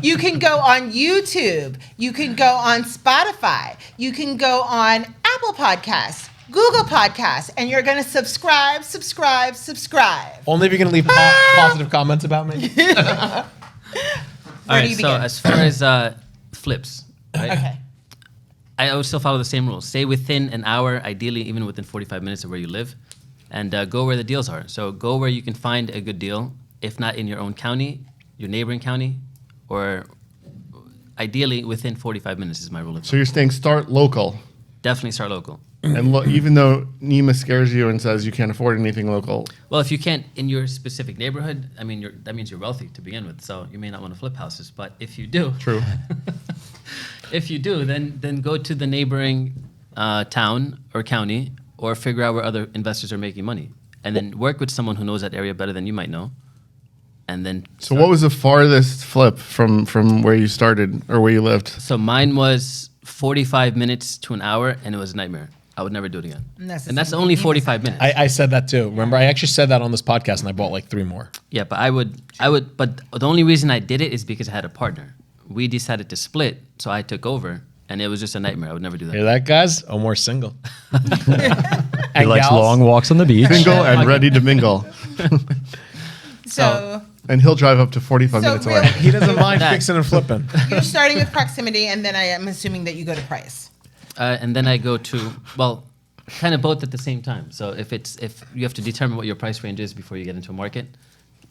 Speaker 2: You can go on YouTube. You can go on Spotify. You can go on Apple Podcasts, Google Podcasts, and you're going to subscribe.
Speaker 1: Only if you're going to leave positive comments about me.
Speaker 2: Where
Speaker 5: All
Speaker 2: do
Speaker 5: right.
Speaker 2: you
Speaker 5: So
Speaker 2: begin?
Speaker 5: as far as flips, right?
Speaker 2: Okay.
Speaker 5: I always still follow the same rules. Stay within an hour, ideally even within 45 minutes of where you live, and go where the deals are. So go where you can find a good deal, if not in your own county, your neighboring county, or ideally within 45 minutes is my rule of
Speaker 3: So
Speaker 5: thumb.
Speaker 3: you're saying start local.
Speaker 5: Definitely start local.
Speaker 3: And even though Nima scares you and says you can't afford anything local,
Speaker 5: Well, if you can't in your specific neighborhood, I mean, that means you're wealthy to begin with. So you may not want to flip houses. But if you do,
Speaker 3: true.
Speaker 5: if you do, then go to the neighboring town or county, or figure out where other investors are making money, and then work with someone who knows that area better than you might know. And then
Speaker 3: So what was the farthest flip from where you started or where you lived?
Speaker 5: So mine was 45 minutes to an hour, and it was a nightmare. I would never do it again.
Speaker 2: And that's the
Speaker 5: And that's
Speaker 2: same
Speaker 5: only
Speaker 2: thing.
Speaker 5: 45 minutes.
Speaker 1: I said that too. Remember, I actually said that on this podcast, and I bought like 3 more.
Speaker 5: Yeah, but I would, but the only reason I did it is because I had a partner. We decided to split, so I took over, and it was just a nightmare. I would never do that.
Speaker 1: Hear that, guys? Omar's single.
Speaker 4: He likes long walks on the beach.
Speaker 3: Single and ready to mingle.
Speaker 2: So
Speaker 3: And he'll drive up to 45
Speaker 2: So
Speaker 3: minutes
Speaker 2: really-
Speaker 3: away.
Speaker 1: He doesn't mind
Speaker 5: That-
Speaker 1: fixing and flipping.
Speaker 2: you're starting with proximity, and then I am assuming that you go to price.
Speaker 5: And then I go to, well, kind of both at the same time. So if you have to determine what your price range is before you get into a market,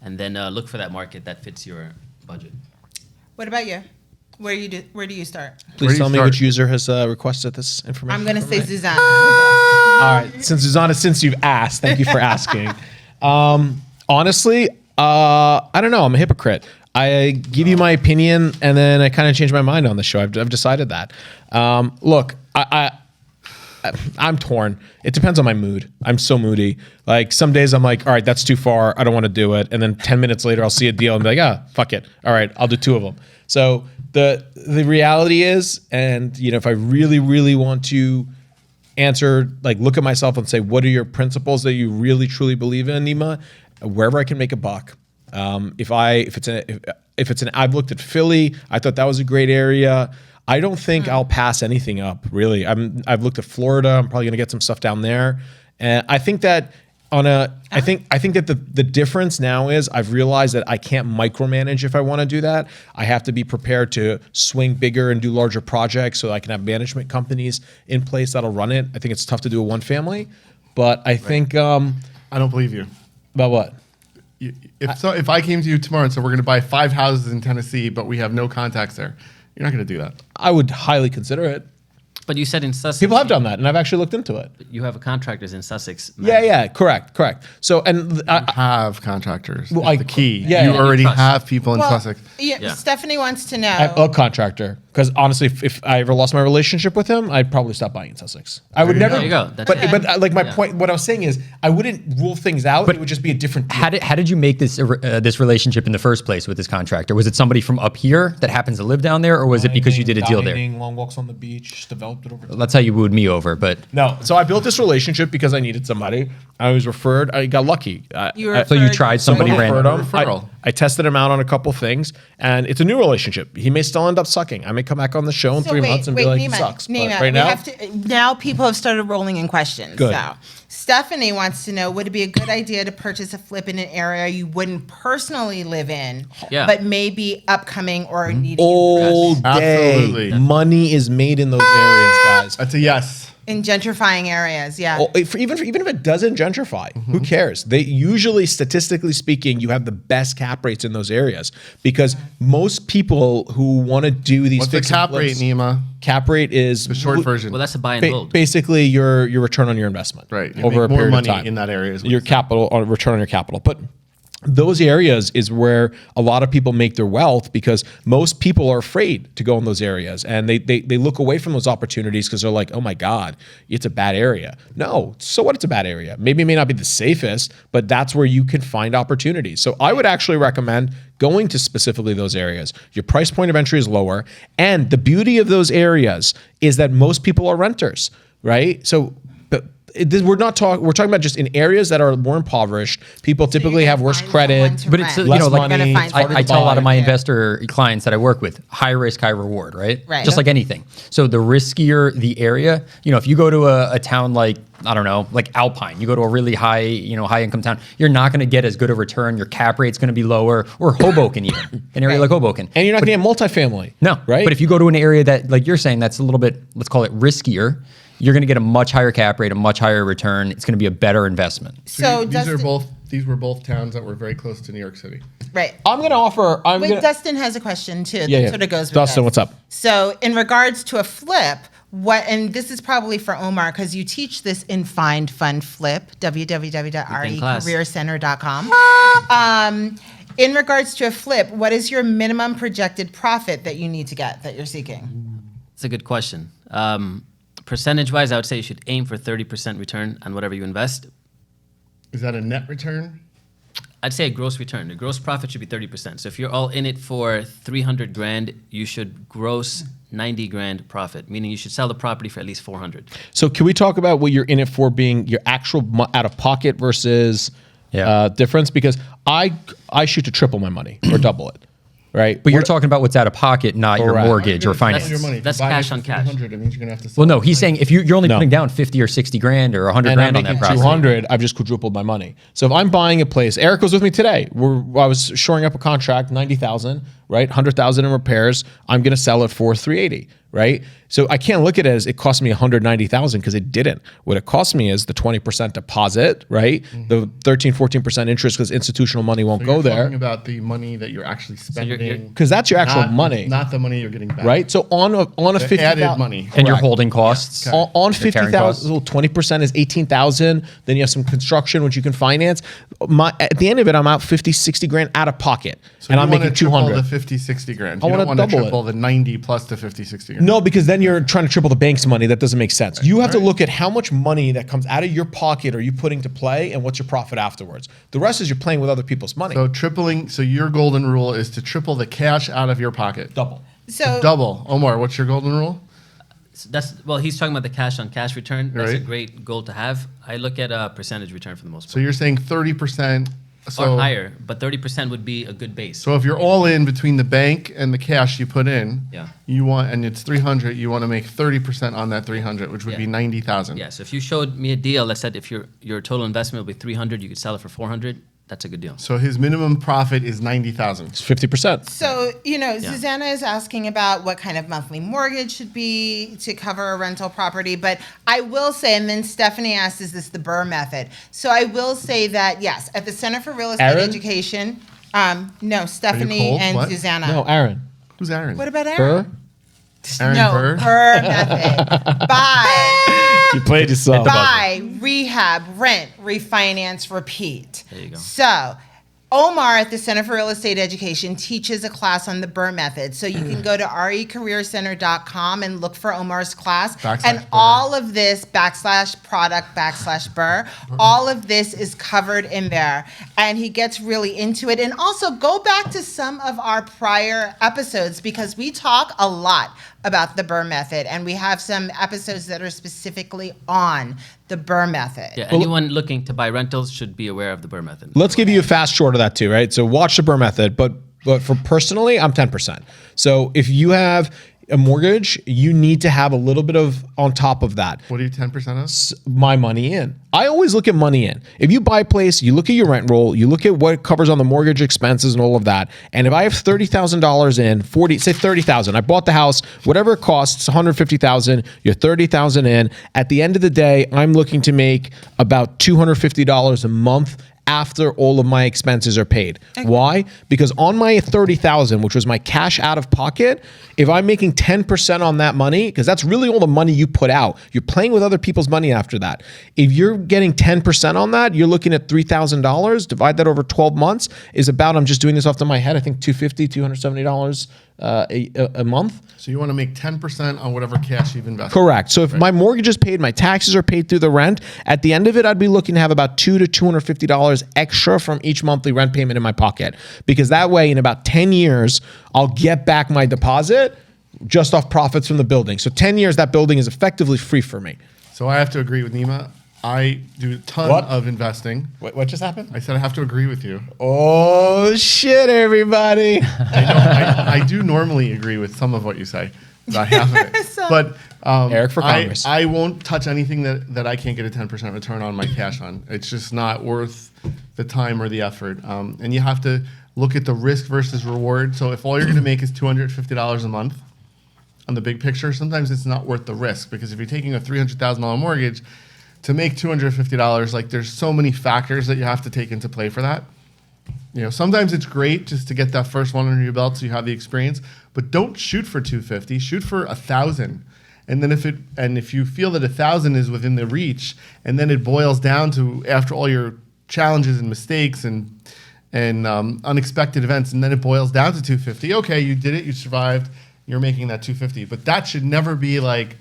Speaker 5: and then look for that market that fits your budget.
Speaker 2: What about you? Where do you start?
Speaker 3: Where
Speaker 1: Please
Speaker 3: do you
Speaker 1: tell me
Speaker 3: start?
Speaker 1: which user has requested this information.
Speaker 2: I'm gonna
Speaker 1: from
Speaker 2: say
Speaker 1: me.
Speaker 2: Suzanne.
Speaker 1: All right, since you've asked, thank you for asking. Honestly, I don't know. I'm a hypocrite. I give you my opinion, and then I kind of change my mind on the show. I've decided that. Look, I'm torn. It depends on my mood. I'm so moody. Like some days I'm like, all right, that's too far. I don't want to do it. And then 10 minutes later, I'll see a deal and be like, fuck it. All right, I'll do 2 of them. So the reality is, and if I really, really want to answer, like look at myself and say, what are your principles that you really, truly believe in, Nima? Wherever I can make a buck. If it's an, I've looked at Philly. I thought that was a great area. I don't think I'll pass anything up, really. I've looked at Florida. I'm probably going to get some stuff down there. And I think that I think that the difference now is I've realized that I can't micromanage if I want to do that. I have to be prepared to swing bigger and do larger projects so that I can have management companies in place that'll run it. I think it's tough to do a one family, but I think
Speaker 3: I don't believe you.
Speaker 1: about what?
Speaker 3: If I came to you tomorrow and said we're going to buy 5 houses in Tennessee, but we have no contacts there, you're not going to do that.
Speaker 1: I would highly consider it.
Speaker 5: But you said in Sussex.
Speaker 1: People have done that, and I've actually looked into it.
Speaker 5: You have contractors in Sussex.
Speaker 1: Yeah, correct. So, and
Speaker 3: Have contractors.
Speaker 1: Well,
Speaker 3: That's the key.
Speaker 1: yeah,
Speaker 3: you
Speaker 1: yeah,
Speaker 3: already
Speaker 5: trust.
Speaker 3: have people in Sussex.
Speaker 5: Yeah.
Speaker 2: Stephanie wants to know.
Speaker 1: a contractor, because honestly, if I ever lost my relationship with him, I'd probably stop buying in Sussex. I would
Speaker 3: you
Speaker 1: never.
Speaker 3: go.
Speaker 5: There you go. That's
Speaker 1: But
Speaker 5: it.
Speaker 1: like my point, what I was saying is, I wouldn't rule things out. It would just be a different. Deal.
Speaker 4: How did you make this this relationship in the first place with this contractor? Was it somebody from up here that happens to live down there, or was it because you did a deal there?
Speaker 1: Long walks on the beach, developed it over time.
Speaker 4: That's how you wooed me over, but
Speaker 1: No, so I built this relationship because I needed somebody. I was referred. I got lucky.
Speaker 4: so you tried somebody
Speaker 1: referred
Speaker 4: random.
Speaker 1: him.
Speaker 3: Referral.
Speaker 1: I tested him out on a couple things, and it's a new relationship. He may still end up sucking. I may come back on the show in 3 months and be like, he sucks. But
Speaker 2: Nima,
Speaker 1: right now,
Speaker 2: now people have started rolling in questions.
Speaker 1: Good.
Speaker 2: So Stephanie wants to know, would it be a good idea to purchase a flip in an area you wouldn't personally live in,
Speaker 5: Yeah.
Speaker 2: but maybe upcoming or needing
Speaker 1: all
Speaker 2: improvement
Speaker 1: day,
Speaker 3: Absolutely.
Speaker 1: money is made in those areas, guys.
Speaker 3: That's a yes.
Speaker 2: in gentrifying areas? Yeah.
Speaker 1: Oh, even if it doesn't gentrify, who cares? They usually, statistically speaking, you have the best cap rates in those areas because most people who want to do these
Speaker 3: What's the
Speaker 1: fix and
Speaker 3: cap rate,
Speaker 1: flips-
Speaker 3: Nima?
Speaker 1: Cap rate is
Speaker 3: The short version.
Speaker 5: Well, that's a buy and hold.
Speaker 1: basically your return on your investment,
Speaker 3: Right. You
Speaker 1: Over
Speaker 3: make
Speaker 1: a
Speaker 3: more
Speaker 1: period
Speaker 3: money
Speaker 1: of time
Speaker 3: in that area is what
Speaker 1: your
Speaker 3: it's-
Speaker 1: capital or return on your capital, but. Those areas is where a lot of people make their wealth because most people are afraid to go in those areas and they look away from those opportunities because they're like, oh my God, it's a bad area. No, so what? It's a bad area. Maybe it may not be the safest, but that's where you can find opportunities. So I would actually recommend going to specifically those areas. Your price point of entry is lower. And the beauty of those areas is that most people are renters, right? So we're talking about just in areas that are more impoverished. People typically
Speaker 2: you're
Speaker 1: have
Speaker 2: gonna
Speaker 1: worse
Speaker 2: find
Speaker 1: credit.
Speaker 2: someone to
Speaker 4: But it's
Speaker 2: rent.
Speaker 1: less
Speaker 4: like
Speaker 1: money,
Speaker 2: You're gonna find
Speaker 1: it's harder
Speaker 4: I
Speaker 1: to
Speaker 4: tell a lot of my
Speaker 2: Yeah.
Speaker 4: investor clients that I work with, high risk, high reward, right?
Speaker 2: Right.
Speaker 4: Just like anything. So the riskier the area, if you go to a town like, I don't know, like Alpine, you go to a really high, high income town, you're not going to get as good a return. Your cap rate's going to be lower, or Hoboken even, an area like Hoboken.
Speaker 1: And you're not going to get multifamily.
Speaker 4: No,
Speaker 1: right?
Speaker 4: But if you go to an area that, like you're saying, that's a little bit, let's call it riskier, you're going to get a much higher cap rate, a much higher return. It's going to be a better investment.
Speaker 2: So
Speaker 3: these
Speaker 2: Dustin,
Speaker 3: were both towns that were very close to New York City.
Speaker 2: right.
Speaker 1: I'm going to offer.
Speaker 2: Wait, Dustin has a question too.
Speaker 1: Yeah,
Speaker 2: that
Speaker 1: yeah.
Speaker 2: sort of goes with
Speaker 1: Dustin,
Speaker 2: this.
Speaker 1: what's up?
Speaker 2: So, in regards to a flip, and this is probably for Omar because you teach this in Find Fund Flip, www.recareercenter.com. In regards to a flip, what is your minimum projected profit that you need to get that you're seeking?
Speaker 5: It's a good question. Percentage-wise, I would say you should aim for 30% return on whatever you invest.
Speaker 3: Is that a net return?
Speaker 5: I'd say a gross return. The gross profit should be 30%. So if you're all in it for 300 grand, you should gross 90 grand profit, meaning you should sell the property for at least 400.
Speaker 1: So can we talk about what you're in it for being your actual out of pocket versus difference? Because I shoot to triple my money or double it, right?
Speaker 4: But you're talking about what's out of pocket, not your
Speaker 1: Correct.
Speaker 4: mortgage or
Speaker 3: That's
Speaker 4: finance.
Speaker 3: your money. If
Speaker 5: That's
Speaker 3: you buy
Speaker 5: cash
Speaker 3: it for
Speaker 5: on cash.
Speaker 3: 300, it means you're gonna have to sell.
Speaker 4: Well, no, he's saying if you're only
Speaker 1: No.
Speaker 4: putting down 50 or 60 grand or 100
Speaker 1: and I'm
Speaker 4: grand on that
Speaker 1: making
Speaker 4: property.
Speaker 1: 200, I've just quadrupled my money. So if I'm buying a place, Eric was with me today. I was shoring up a contract, 90,000, right? 100,000 in repairs. I'm going to sell it for 380, right? So I can't look at it as it cost me 190,000 because it didn't. What it cost me is the 20% deposit, right? The 13, 14% interest because institutional money won't go
Speaker 3: You're
Speaker 1: there.
Speaker 3: talking about the money that you're actually
Speaker 5: you're-
Speaker 3: spending.
Speaker 1: Because that's your actual
Speaker 3: not-
Speaker 1: money,
Speaker 3: not the money you're getting back.
Speaker 1: right? So on a
Speaker 3: The
Speaker 1: 50,000
Speaker 3: added money.
Speaker 4: And your
Speaker 1: Correct.
Speaker 4: holding costs.
Speaker 3: Okay.
Speaker 1: On
Speaker 4: Your carrying costs.
Speaker 1: 50,000, 20% is 18,000. Then you have some construction, which you can finance. At the end of it, I'm out 50, 60 grand out of pocket.
Speaker 3: So
Speaker 1: and
Speaker 3: you
Speaker 1: I'm
Speaker 3: wanna
Speaker 1: making
Speaker 3: triple
Speaker 1: 200.
Speaker 3: the 50, 60 grand.
Speaker 1: I
Speaker 3: You
Speaker 1: wanna
Speaker 3: don't want to
Speaker 1: double it.
Speaker 3: triple the 90 plus the 50, 60 grand.
Speaker 1: No, because then you're trying to triple the bank's money. That doesn't make sense. You have to look at how much money that comes out of your pocket are you putting to play and what's your profit afterwards. The rest is you're playing with other people's money.
Speaker 3: So your golden rule is to triple the cash out of your pocket.
Speaker 1: Double.
Speaker 2: So
Speaker 3: Double. Omar, what's your golden rule?
Speaker 5: So he's talking about the cash on cash return. That's a
Speaker 3: Right.
Speaker 5: great goal to have. I look at a percentage return for the most
Speaker 3: So
Speaker 5: part.
Speaker 3: you're saying 30%. So
Speaker 5: Or higher, but 30% would be a good base.
Speaker 3: So if you're all in between the bank and the cash you put in,
Speaker 5: Yeah.
Speaker 3: you want, and it's 300, you want to make 30% on that 300, which would be
Speaker 5: Yeah.
Speaker 3: 90,000.
Speaker 5: Yeah, so if you showed me a deal that said if your total investment would be 300, you could sell it for 400, that's a good deal.
Speaker 3: So his minimum profit is 90,000.
Speaker 1: It's 50%.
Speaker 2: So,
Speaker 5: Yeah.
Speaker 2: Susanna is asking about what kind of monthly mortgage should be to cover a rental property. But I will say, and then Stephanie asked, is this the Burr method? So I will say that, yes, at the Center for Real Estate
Speaker 1: Aaron?
Speaker 2: Education, no, Stephanie
Speaker 3: cold?
Speaker 2: and
Speaker 3: What?
Speaker 2: Susanna.
Speaker 1: No, Aaron.
Speaker 3: Who's Aaron?
Speaker 2: What about
Speaker 1: Burr?
Speaker 2: Aaron?
Speaker 3: Aaron
Speaker 2: no,
Speaker 3: Burr?
Speaker 2: Burr method.
Speaker 1: You played yourself.
Speaker 2: Buy, rehab, rent, refinance, repeat.
Speaker 5: There you go.
Speaker 2: So, Omar at the Center for Real Estate Education teaches a class on the Burr method. So you can go to recareercenter.com and look for Omar's class. And
Speaker 3: Burr.
Speaker 2: all of this /product/Burr, all of this is covered in there. And he gets really into it. And also go back to some of our prior episodes because we talk a lot about the Burr method. And we have some episodes that are specifically on the Burr method.
Speaker 5: Yeah, anyone looking to buy rentals should be aware of the Burr method.
Speaker 1: Let's give you a fast short of that too, right? So watch the Burr method, but for personally, I'm 10%. So if you have a mortgage, you need to have a little bit of on top of that.
Speaker 3: What are you 10% of?
Speaker 1: My money in. I always look at money in. If you buy a place, you look at your rent roll, you look at what it covers on the mortgage expenses and all of that. And if I have $30,000 in, say 30,000, I bought the house, whatever it costs, 150,000, you're 30,000 in. At the end of the day, I'm looking to make about $250 a month after all of my expenses are paid. Why? Because on my 30,000, which was my cash out of pocket, if I'm making 10% on that money, because that's really all the money you put out, you're playing with other people's money after that. If you're getting 10% on that, you're looking at $3,000. Divide that over 12 months is about, I'm just doing this off the top of my head, I think $250, $270 a month.
Speaker 3: So you want to make 10% on whatever cash you've invested.
Speaker 1: Correct. So if my mortgage is paid, my taxes are paid through the rent, at the end of it, I'd be looking to have about $200 to $250 extra from each monthly rent payment in my pocket. Because that way, in about 10 years, I'll get back my deposit just off profits from the building. So 10 years, that building is effectively free for me.
Speaker 3: So I have to agree with Nima. I do a ton
Speaker 1: What?
Speaker 3: of investing.
Speaker 1: What just happened?
Speaker 3: I said I have to agree with you.
Speaker 1: Oh, shit, everybody.
Speaker 3: I do normally agree with some of what you say, about half of it. But
Speaker 1: Eric for Congress.
Speaker 3: I won't touch anything that I can't get a 10% return on my cash on. It's just not worth the time or the effort. And you have to look at the risk versus reward. So if all you're going to make is $250 a month on the big picture, sometimes it's not worth the risk, because if you're taking a $300,000 mortgage, to make $250, like there's so many factors that you have to take into play for that. You know, sometimes it's great just to get that first one under your belt so you have the experience, but don't shoot for 250, shoot for 1,000. And then if you feel that 1,000 is within the reach, and then it boils down to, after all your challenges and mistakes and unexpected events, and then it boils down to 250. Okay, you did it, you survived, you're making that 250. But that should never be like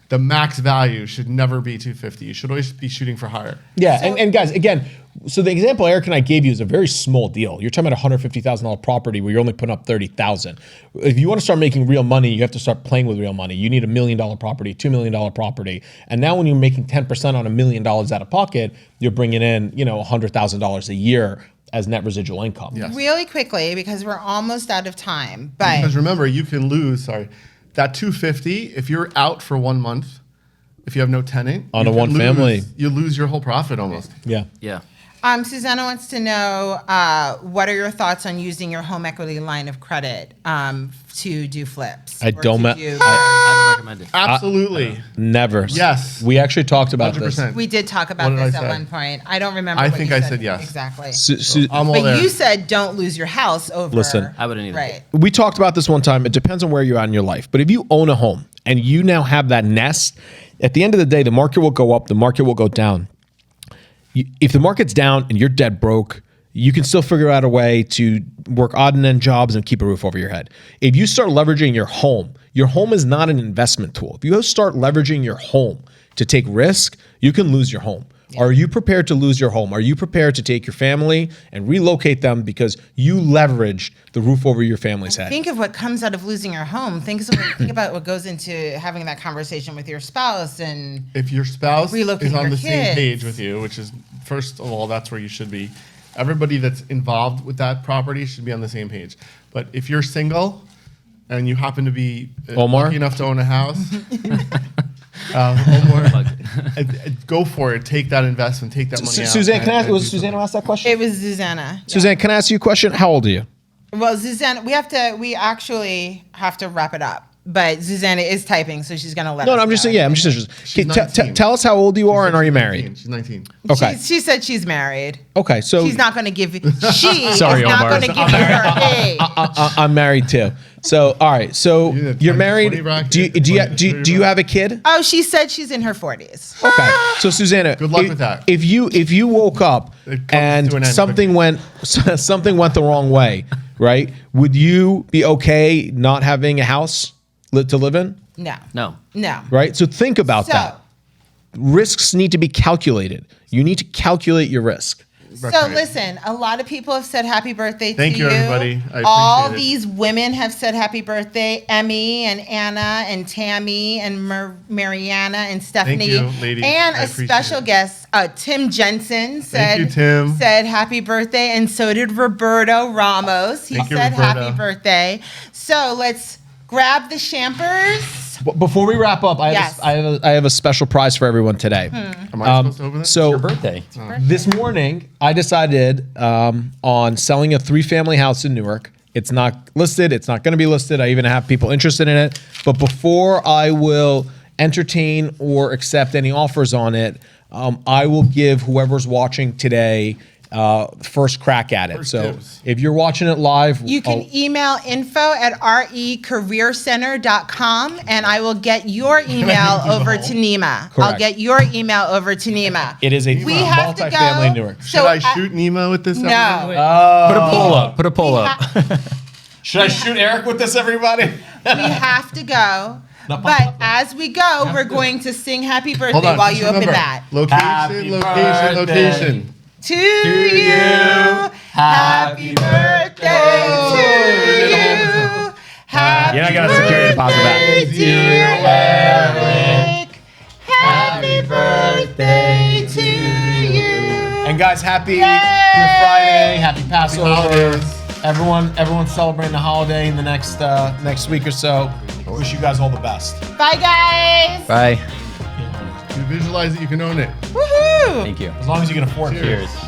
Speaker 3: the max value should never be 250. You should always be shooting for higher.
Speaker 1: Yeah, and guys, again, so the example Eric and I gave you is a very small deal. You're talking about a $150,000 property where you're only putting up $30,000. If you want to start making real money, you have to start playing with real money. You need $1 million property, $2 million property, and now when you're making 10% on $1 million out of pocket, you're bringing in $100,000 a year as net residual income.
Speaker 3: Yes.
Speaker 2: Really quickly, because we're almost out of time, but
Speaker 3: Because remember, you can lose, that 250, if you're out for 1 month, if you have no tenant.
Speaker 1: On
Speaker 3: you
Speaker 1: a
Speaker 3: can
Speaker 1: one family.
Speaker 3: You lose your whole profit almost.
Speaker 1: Yeah.
Speaker 5: Yeah.
Speaker 2: Susanna wants to know what are your thoughts on using your home equity line of credit to do flips?
Speaker 1: I
Speaker 2: or
Speaker 1: don't
Speaker 2: to
Speaker 1: ma-
Speaker 2: do-
Speaker 5: I don't recommend it.
Speaker 3: Absolutely.
Speaker 1: Never.
Speaker 3: Yes.
Speaker 1: We actually talked about this.
Speaker 3: 100%.
Speaker 2: We did talk about
Speaker 3: What did
Speaker 2: this
Speaker 3: I
Speaker 2: at
Speaker 3: say?
Speaker 2: one point. I don't remember.
Speaker 3: I
Speaker 2: what
Speaker 3: think
Speaker 2: you
Speaker 3: I
Speaker 2: said
Speaker 3: said yes.
Speaker 2: Exactly.
Speaker 3: I'm all
Speaker 2: But
Speaker 3: there.
Speaker 2: you said don't lose your house over.
Speaker 1: Listen.
Speaker 5: I wouldn't either.
Speaker 2: Right.
Speaker 1: We talked about this one time. It depends on where you're at in your life. But if you own a home and you now have that nest, at the end of the day, the market will go up, the market will go down. If the market's down and you're dead broke, you can still figure out a way to work odd and end jobs and keep a roof over your head. If you start leveraging your home is not an investment tool. If you start leveraging your home to take risk, you can lose your home. Yeah. Are you prepared to lose your home? Are you prepared to take your family and relocate them because you leveraged the roof over your family's head?
Speaker 2: Think of what comes out of losing your home. Think about what goes into having that conversation with your spouse and
Speaker 3: If your spouse
Speaker 2: Relocating
Speaker 3: is on
Speaker 2: your
Speaker 3: the same
Speaker 2: kids.
Speaker 3: page with you, which is, first of all, that's where you should be. Everybody that's involved with that property should be on the same page. But if you're single and you happen to be
Speaker 1: Omar?
Speaker 3: lucky enough to own a house, Omar, go for it. Take that investment. Take that money out.
Speaker 1: Suzanne,
Speaker 3: and
Speaker 1: was
Speaker 3: do
Speaker 1: Suzanne who
Speaker 3: something.
Speaker 1: asked that question?
Speaker 2: it was Susanna.
Speaker 1: Suzanne, can I ask you a question? How old are you?
Speaker 2: Well, Susanna, we actually have to wrap it up. But Susanna is typing, so she's gonna let us
Speaker 1: No, I'm just
Speaker 2: know.
Speaker 1: saying, I'm just interested.
Speaker 3: She's
Speaker 1: Okay,
Speaker 3: 19.
Speaker 1: tell us how old you are and are you married?
Speaker 3: She's 19.
Speaker 1: Okay.
Speaker 2: She said she's married.
Speaker 1: Okay, so
Speaker 2: She's not gonna give you. She
Speaker 1: Sorry,
Speaker 2: is not
Speaker 1: Omar.
Speaker 2: gonna give you her age.
Speaker 1: I'm married too. So, all right. So
Speaker 3: You need a
Speaker 1: you're
Speaker 3: 20
Speaker 1: married.
Speaker 3: bracket,
Speaker 1: Do you have a kid?
Speaker 2: Oh, she said she's in her 40s.
Speaker 1: Okay. So Susanna,
Speaker 3: Good luck
Speaker 1: if,
Speaker 3: with that.
Speaker 1: If you woke up
Speaker 3: It comes
Speaker 1: and
Speaker 3: to an end
Speaker 1: something went the wrong way, right? Would you be okay not having a house to live in?
Speaker 5: No.
Speaker 2: No.
Speaker 1: Right. So think about that. Risks need to be calculated. You need to calculate your risk.
Speaker 2: So
Speaker 3: Right.
Speaker 2: Listen, a lot of people have said happy birthday
Speaker 3: Thank
Speaker 2: to
Speaker 3: you,
Speaker 2: you.
Speaker 3: everybody. I appreciate
Speaker 2: All
Speaker 3: it.
Speaker 2: these women have said happy birthday. Emmy and Anna and Tammy and Mariana and Stephanie.
Speaker 3: you, ladies.
Speaker 2: And
Speaker 3: I
Speaker 2: a
Speaker 3: appreciate
Speaker 2: special
Speaker 3: it.
Speaker 2: guest, Tim Jensen said,
Speaker 3: you, Tim.
Speaker 2: said happy birthday, and so did Roberto Ramos. He
Speaker 3: Thank you,
Speaker 2: said
Speaker 3: Roberto.
Speaker 2: happy birthday. So let's grab the champers.
Speaker 1: Before we wrap up, I
Speaker 2: Yes.
Speaker 1: have a special prize for everyone today.
Speaker 3: Am I supposed to open it?
Speaker 1: So
Speaker 4: Your birthday.
Speaker 1: this morning, I decided on selling a 3-family house in Newark. It's not listed. It's not going to be listed. I even have people interested in it. But before I will entertain or accept any offers on it, I will give whoever's watching today first crack at it.
Speaker 3: First
Speaker 1: So
Speaker 3: dibs.
Speaker 1: if you're watching it live,
Speaker 2: You can email info@recareercenter.com and I will get your email over to Nima. I'll
Speaker 1: Correct.
Speaker 2: get your email over to Nima.
Speaker 1: it is a
Speaker 2: We have to
Speaker 1: multifamily
Speaker 2: go.
Speaker 1: Newark.
Speaker 3: Should I shoot Nemo with this?
Speaker 2: No.
Speaker 3: episode?
Speaker 4: Put a poll up. Put a poll up.
Speaker 1: Should I shoot Eric with this, everybody?
Speaker 2: We have to go. But as we go, we're going to sing happy birthday
Speaker 3: Hold on.
Speaker 2: while
Speaker 3: just
Speaker 2: you open
Speaker 3: remember,
Speaker 2: that.
Speaker 3: Location,
Speaker 1: birthday.
Speaker 3: location.
Speaker 2: To you, happy birthday to you. Happy
Speaker 1: You're not gonna security deposit that.
Speaker 2: birthday, dear Eric. Happy birthday to you.
Speaker 1: And guys, happy
Speaker 2: Yay!
Speaker 1: Good Friday, happy Passover.
Speaker 3: holidays.
Speaker 1: Everyone's celebrating the holiday in the next week or so. Wish you guys all the best.
Speaker 2: Bye, guys.
Speaker 4: Bye.
Speaker 3: You visualize it, you can own it.
Speaker 2: Woohoo.
Speaker 4: Thank you.
Speaker 1: As long as you can afford it.
Speaker 3: Cheers.
Speaker 4: Cheers.